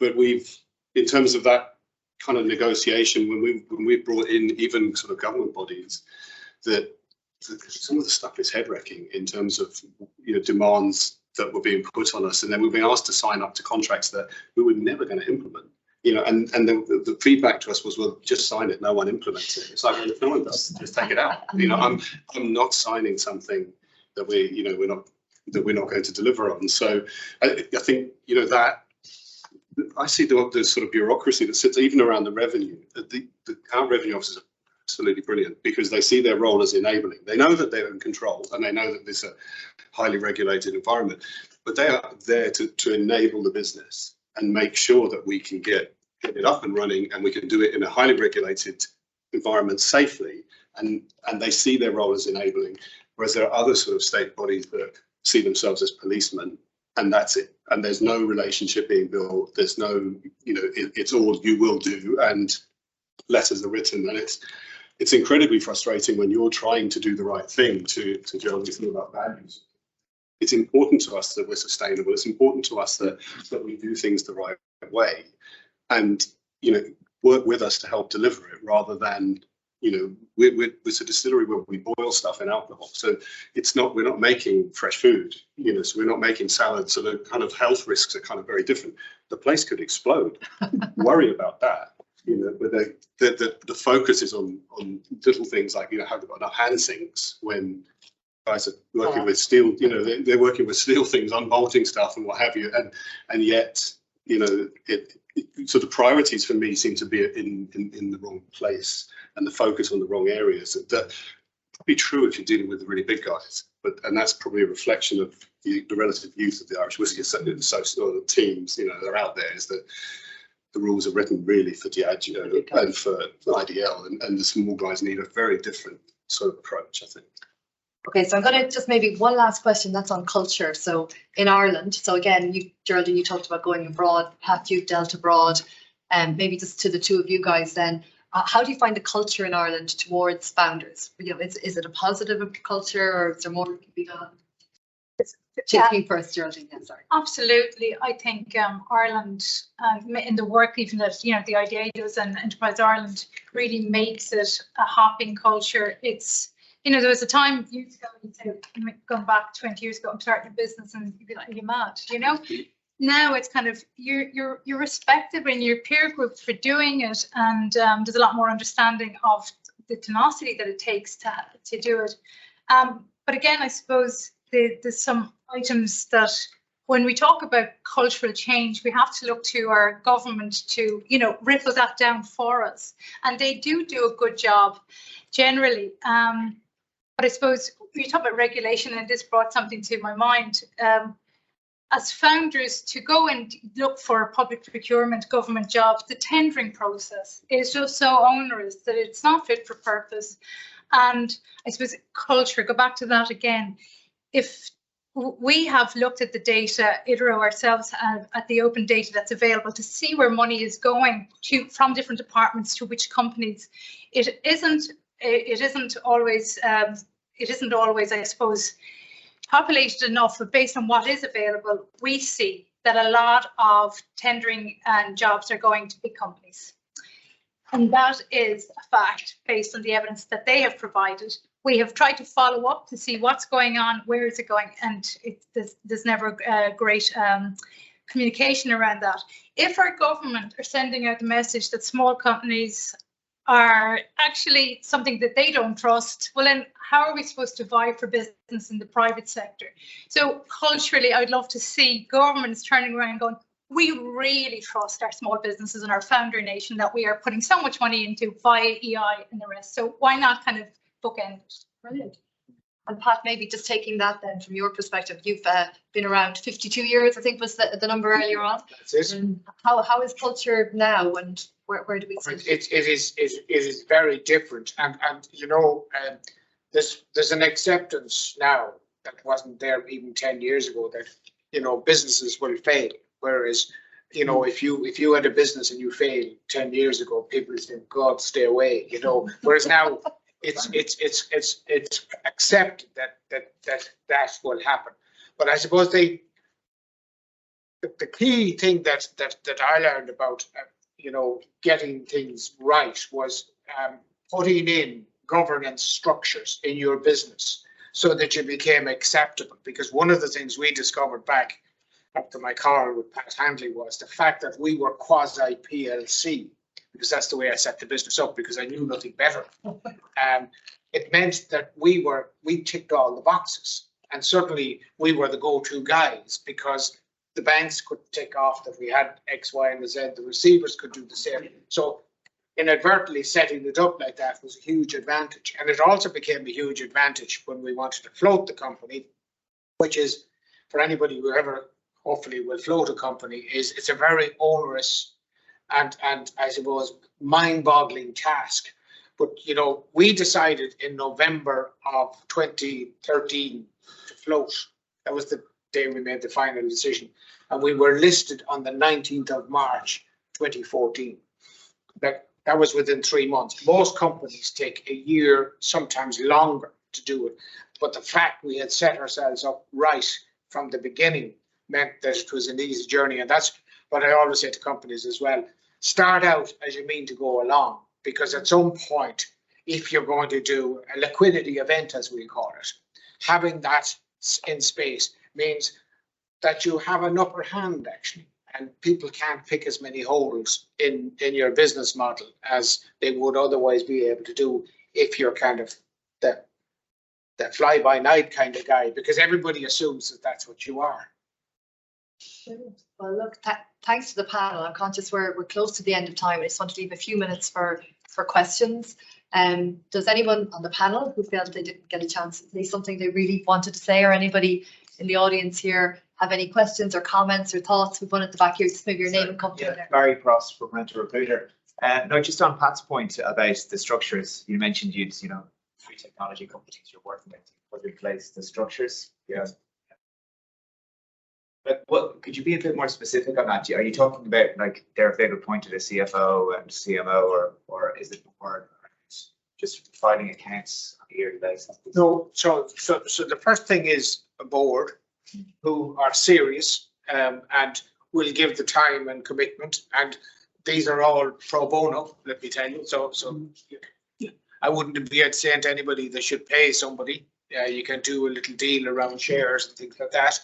but we've, in terms of that kind of negotiation, when we brought in even sort of government bodies, that some of the stuff is head wrecking in terms of, you know, demands that were being put on us, and then we've been asked to sign up to contracts that we were never going to implement. You know, and the feedback to us was, well, just sign it. No one implements it. It's like, well, if no one does, just take it out. You know, I'm not signing something that we're not going to deliver on. So I think, you know, that I see the sort of bureaucracy that sits even around the revenue. Our revenue officers are absolutely brilliant, because they see their role as enabling. They know that they're in control, and they know that there's a highly regulated environment, but they are there to enable the business and make sure that we can get it up and running, and we can do it in a highly regulated environment safely. And they see their role as enabling, whereas there are other sort of state bodies that see themselves as policemen, and that's it. And there's no relationship being built. There's no, you know, it's all you will do, and letters are written, and it's incredibly frustrating when you're trying to do the right thing to Gerald's thing about values. It's important to us that we're sustainable. It's important to us that we do things the right way, and, you know, work with us to help deliver it, rather than, it's a distillery where we boil stuff in alcohol. So we're not making fresh food, so we're not making salads. So the kind of health risks are kind of very different. The place could explode. Worry about that. But the focus is on little things like, have we got enough hand sinks when guys are working with steel, they're working with steel things, unbolting stuff and what have you. And yet, so the priorities for me seem to be in the wrong place and the focus on the wrong areas. That probably true if you're dealing with the really big guys, and that's probably a reflection of the relative youth of the Irish Whiskey Association teams. They're out there. Is that the rules are written really for Diageo and for IDL, and the small guys need a very different sort of approach, I think. Okay, so I'm going to just maybe one last question that's on culture. So in Ireland, so again, Geraldine, you talked about going abroad, Pat, you've dealt abroad, and maybe just to the two of you guys then, how do you find the culture in Ireland towards founders? Is it a positive culture, or is there more that can be done? Take me first, Geraldine. Yeah, sorry. Absolutely. I think Ireland, in the work even that the IDA does and Enterprise Ireland really makes it a hopping culture. It's there was a time years ago, you'd say, going back 20 years ago, I'm starting a business, and you'd be like, are you mad? Now it's kind of you're respected in your peer group for doing it, and there's a lot more understanding of the tenacity that it takes to do it. But again, I suppose there's some items that when we talk about cultural change, we have to look to our government to ripple that down for us, and they do a good job generally. But I suppose we talk about regulation, and this brought something to my mind. As founders, to go and look for public procurement, government jobs, the tendering process is just so onerous that it's not fit for purpose. And I suppose culture, go back to that again. If we have looked at the data, IDRO ourselves, at the open data that's available to see where money is going from different departments to which companies, it isn't always, I suppose, populated enough, but based on what is available, we see that a lot of tendering and jobs are going to big companies. And that is a fact based on the evidence that they have provided. We have tried to follow up to see what's going on, where is it going, and there's never great communication around that. If our government are sending out the message that small companies are actually something that they don't trust, well then how are we supposed to vie for business in the private sector? So culturally, I'd love to see governments turning around and going, we really trust our small businesses and our founder nation that we are putting so much money into via EI and the rest. So why not kind of bookend it? Brilliant. And Pat, maybe just taking that then from your perspective, you've been around 52 years, I think was the number earlier on. That's it. And how is culture now, and where do we see it? It is very different, and there's an acceptance now that wasn't there even 10 years ago that businesses will fail, whereas if you had a business and you failed 10 years ago, people say, God, stay away, whereas now it's accepted that will happen. But I suppose the key thing that I learned about getting things right was putting in governance structures in your business so that you became acceptable. Because one of the things we discovered back after my call with Pat Handley was the fact that we were quasi PLC, because that's the way I set the business up, because I knew nothing better. It meant that we ticked all the boxes, and certainly we were the go-to guys, because the banks could tick off that we had X, Y, and Z. The receivers could do the same. So inadvertently setting it up like that was a huge advantage. And it also became a huge advantage when we wanted to float the company, which is, for anybody who ever hopefully will float a company, it's a very onerous and I suppose mind-boggling task. But we decided in November of 2013 to float. That was the day we made the final decision, and we were listed on the 19th of March 2014. That was within 3 months. Most companies take a year, sometimes longer, to do it, but the fact we had set ourselves up right from the beginning meant that it was an easy journey. And that's what I always say to companies as well: start out as you mean to go along, because at some point if you're going to do a liquidity event, as we call it, having that in space means that you have an upper hand actually, and people can't pick as many holes in your business model as they would otherwise be able to do if you're kind of the fly by night kind of guy, because everybody assumes that that's what you are. Well, look, thanks to the panel. I'm conscious we're close to the end of time. I just want to leave a few minutes for questions. Does anyone on the panel who felt they didn't get a chance to say something they really wanted to say, or anybody in the audience here have any questions or comments or thoughts? We've one at the back here. Just maybe your name and company. Yeah, Barry Cross from Rental Recruiter. No, just on Pat's point about the structures, you mentioned you'd, you know, 3 technology companies you're working with, put in place the structures. Yeah. But what could you be a bit more specific on that? Are you talking about like their favorite point of the CFO and CMO, or is it more just filing accounts on a yearly basis? No, so the first thing is a board who are serious and will give the time and commitment, and these are all pro bono, let me tell you. So I wouldn't be saying to anybody they should pay somebody. You can do a little deal around shares and things like that.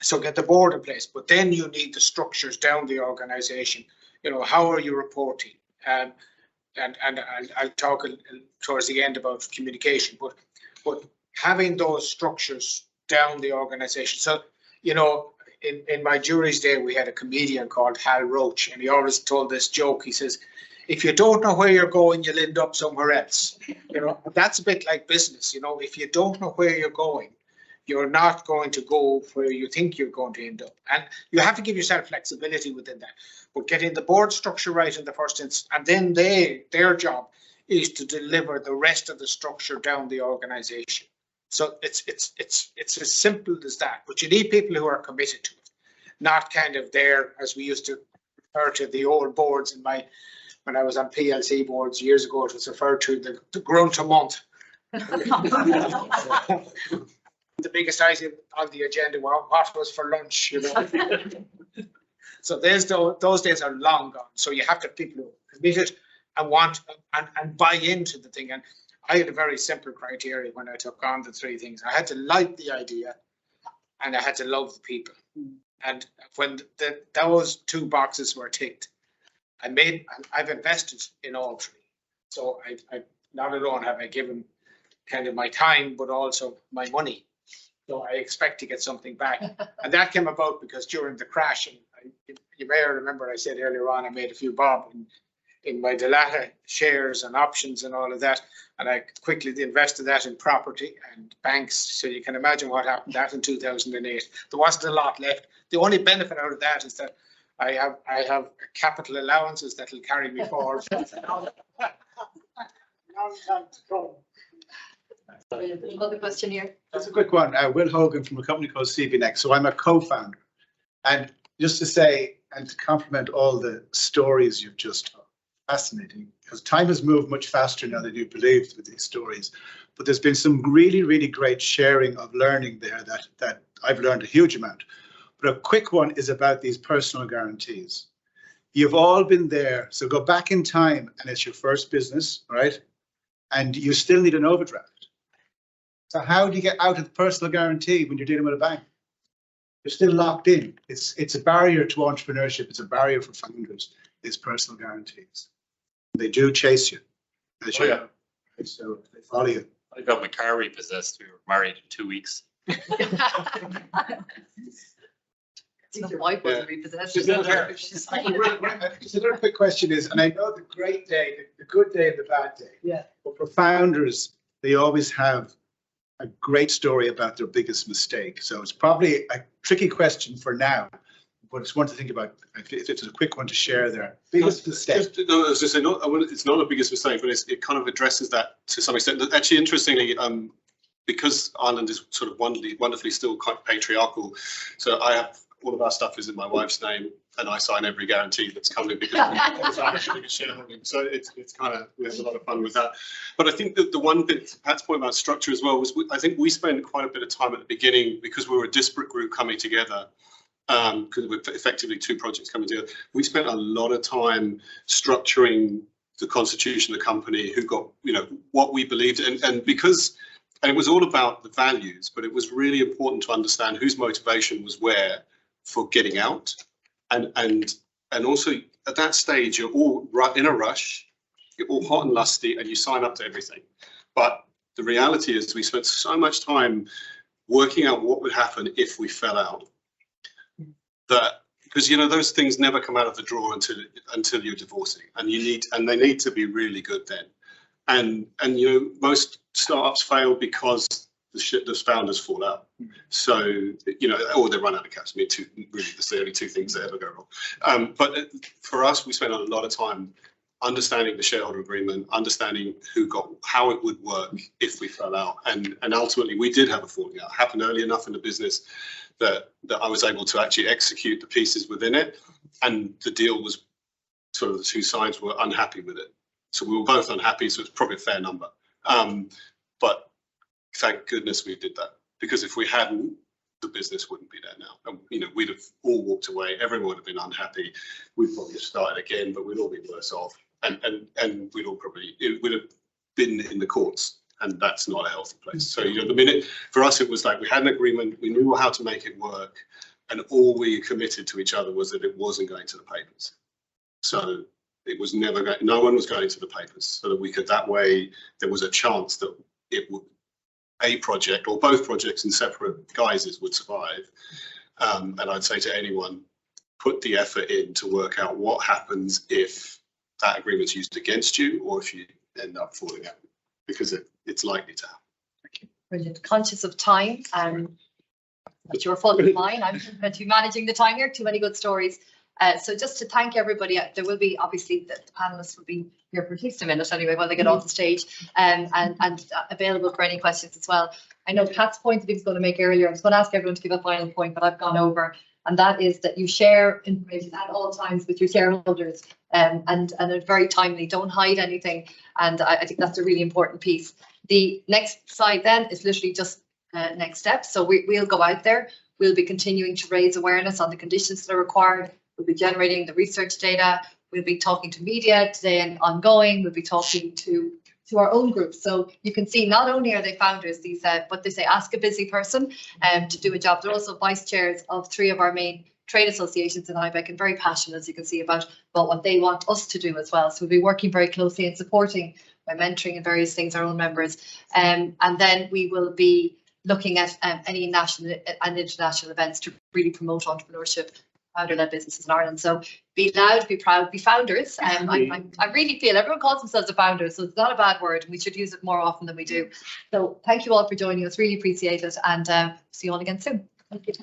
So get the board in place, but then you need the structures down the organization. You know, how are you reporting? And I'll talk towards the end about communication, but having those structures down the organization. So, you know, in my jury's day, we had a comedian called Hal Roach, and he always told this joke. He says, if you don't know where you're going, you'll end up somewhere else. You know, that's a bit like business. You know, if you don't know where you're going, you're not going to go where you think you're going to end up. And you have to give yourself flexibility within that. But getting the board structure right in the first instance, and then their job is to deliver the rest of the structure down the organization. So it's as simple as that. But you need people who are committed to it, not kind of there, as we used to refer to the old boards when I was on PLC boards years ago, it was referred to the grunt a month. The biggest item on the agenda, well, what was for lunch, you know. So those days are long gone. So you have to have people who are committed and want and buy into the thing. And I had a very simple criteria when I took on the 3 things. I had to like the idea and I had to love the people. And when those 2 boxes were ticked, I've invested in all 3. So I not alone have I given kind of my time, but also my money. So I expect to get something back. And that came about because during the crash, and you may remember I said earlier on, I made a few bob in my Delata shares and options and all of that. And I quickly invested that in property and banks. So you can imagine what happened that in 2008. There wasn't a lot left. The only benefit out of that is that I have capital allowances that will carry me forward. Long time to go. Another question here. That's a quick one. Will Hogan from a company called CBNext. So I'm a co-founder. And just to say, and to compliment all the stories you've just told, fascinating, because time has moved much faster now than you believed with these stories. But there's been some really, really great sharing of learning there that I've learned a huge amount. But a quick one is about these personal guarantees. You've all been there. So go back in time and it's your first business, right? And you still need an overdraft. So how do you get out of the personal guarantee when you're dealing with a bank? You're still locked in. It's a barrier to entrepreneurship. It's a barrier for founders, these personal guarantees. They do chase you. As you know. So they follow you. I got my car repossessed. We were married in 2 weeks. Your wife wasn't repossessed. Just another quick question is, and I know the great day, the good day and the bad day. Yeah. But for founders, they always have a great story about their biggest mistake. So it's probably a tricky question for now, but it's one to think about. If it's a quick one to share there. Biggest mistake. It's not a biggest mistake, but it kind of addresses that to some extent. Actually, interestingly, because Ireland is sort of wonderfully still quite patriarchal, so I have all of our stuff is in my wife's name, and I sign every guarantee that's coming because it's actually a shareholding. So it's kind of, we have a lot of fun with that. But I think that the one bit, Pat's point about structure as well, was I think we spent quite a bit of time at the beginning because we were a disparate group coming together. Because we're effectively 2 projects coming together. We spent a lot of time structuring the constitution of the company, who got, you know, what we believed, and because, and it was all about the values, but it was really important to understand whose motivation was where for getting out, and also at that stage you're all in a rush, you're all hot and lusty, and you sign up to everything. But the reality is we spent so much time working out what would happen if we fell out, that because, you know, those things never come out of the drawer until you're divorcing, and they need to be really good then. And you know, most startups fail because the founders fall out. So, you know, or they run out of cash. I mean, really, that's the only two things that ever go wrong. But for us, we spent a lot of time understanding the shareholder agreement, understanding how it would work if we fell out, and ultimately we did have a falling out. It happened early enough in the business that I was able to actually execute the pieces within it, and the deal was sort of, the two sides were unhappy with it. So we were both unhappy, so it's probably a fair number. But thank goodness we did that, because if we hadn't, the business wouldn't be there now. And, you know, we'd have all walked away, everyone would have been unhappy. We'd probably have started again, but we'd all be worse off. And we'd all probably, it would have been in the courts, and that's not a healthy place. So, you know, the minute, for us, it was like we had an agreement, we knew how to make it work, and all we committed to each other was that it wasn't going to the papers. So it was never going, no one was going to the papers, so that we could, that way, there was a chance that it would, a project or both projects in separate guises would survive. And I'd say to anyone, put the effort in to work out what happens if that agreement's used against you, or if you end up falling out, because it's likely to happen. Thank you. Brilliant. Conscious of time, but you're full of mine. I'm going to be managing the time here. Too many good stories. So just to thank everybody, there will be, obviously, the panelists will be here for at least a minute anyway when they get off the stage, and available for any questions as well. I know Kat's point that he was going to make earlier, I was going to ask everyone to give a final point, but I've gone over, and that is that you share information at all times with your shareholders, and are very timely. Don't hide anything, and I think that's a really important piece. The next slide then is literally just next steps. So we'll go out there. We'll be continuing to raise awareness on the conditions that are required. We'll be generating the research data. We'll be talking to media today and ongoing. We'll be talking to our own groups. So you can see not only are they founders, these what they say, ask a busy person to do a job. They're also vice chairs of 3 of our main trade associations in Ibec, and very passionate, as you can see, about what they want us to do as well. So we'll be working very closely and supporting by mentoring and various things our own members. And then we will be looking at any national and international events to really promote entrepreneurship, founder-led businesses in Ireland. So be loud, be proud, be founders. I really feel everyone calls themselves a founder, so it's not a bad word, and we should use it more often than we do. So thank you all for joining us, really appreciate it, and see you all again soon. Thank you.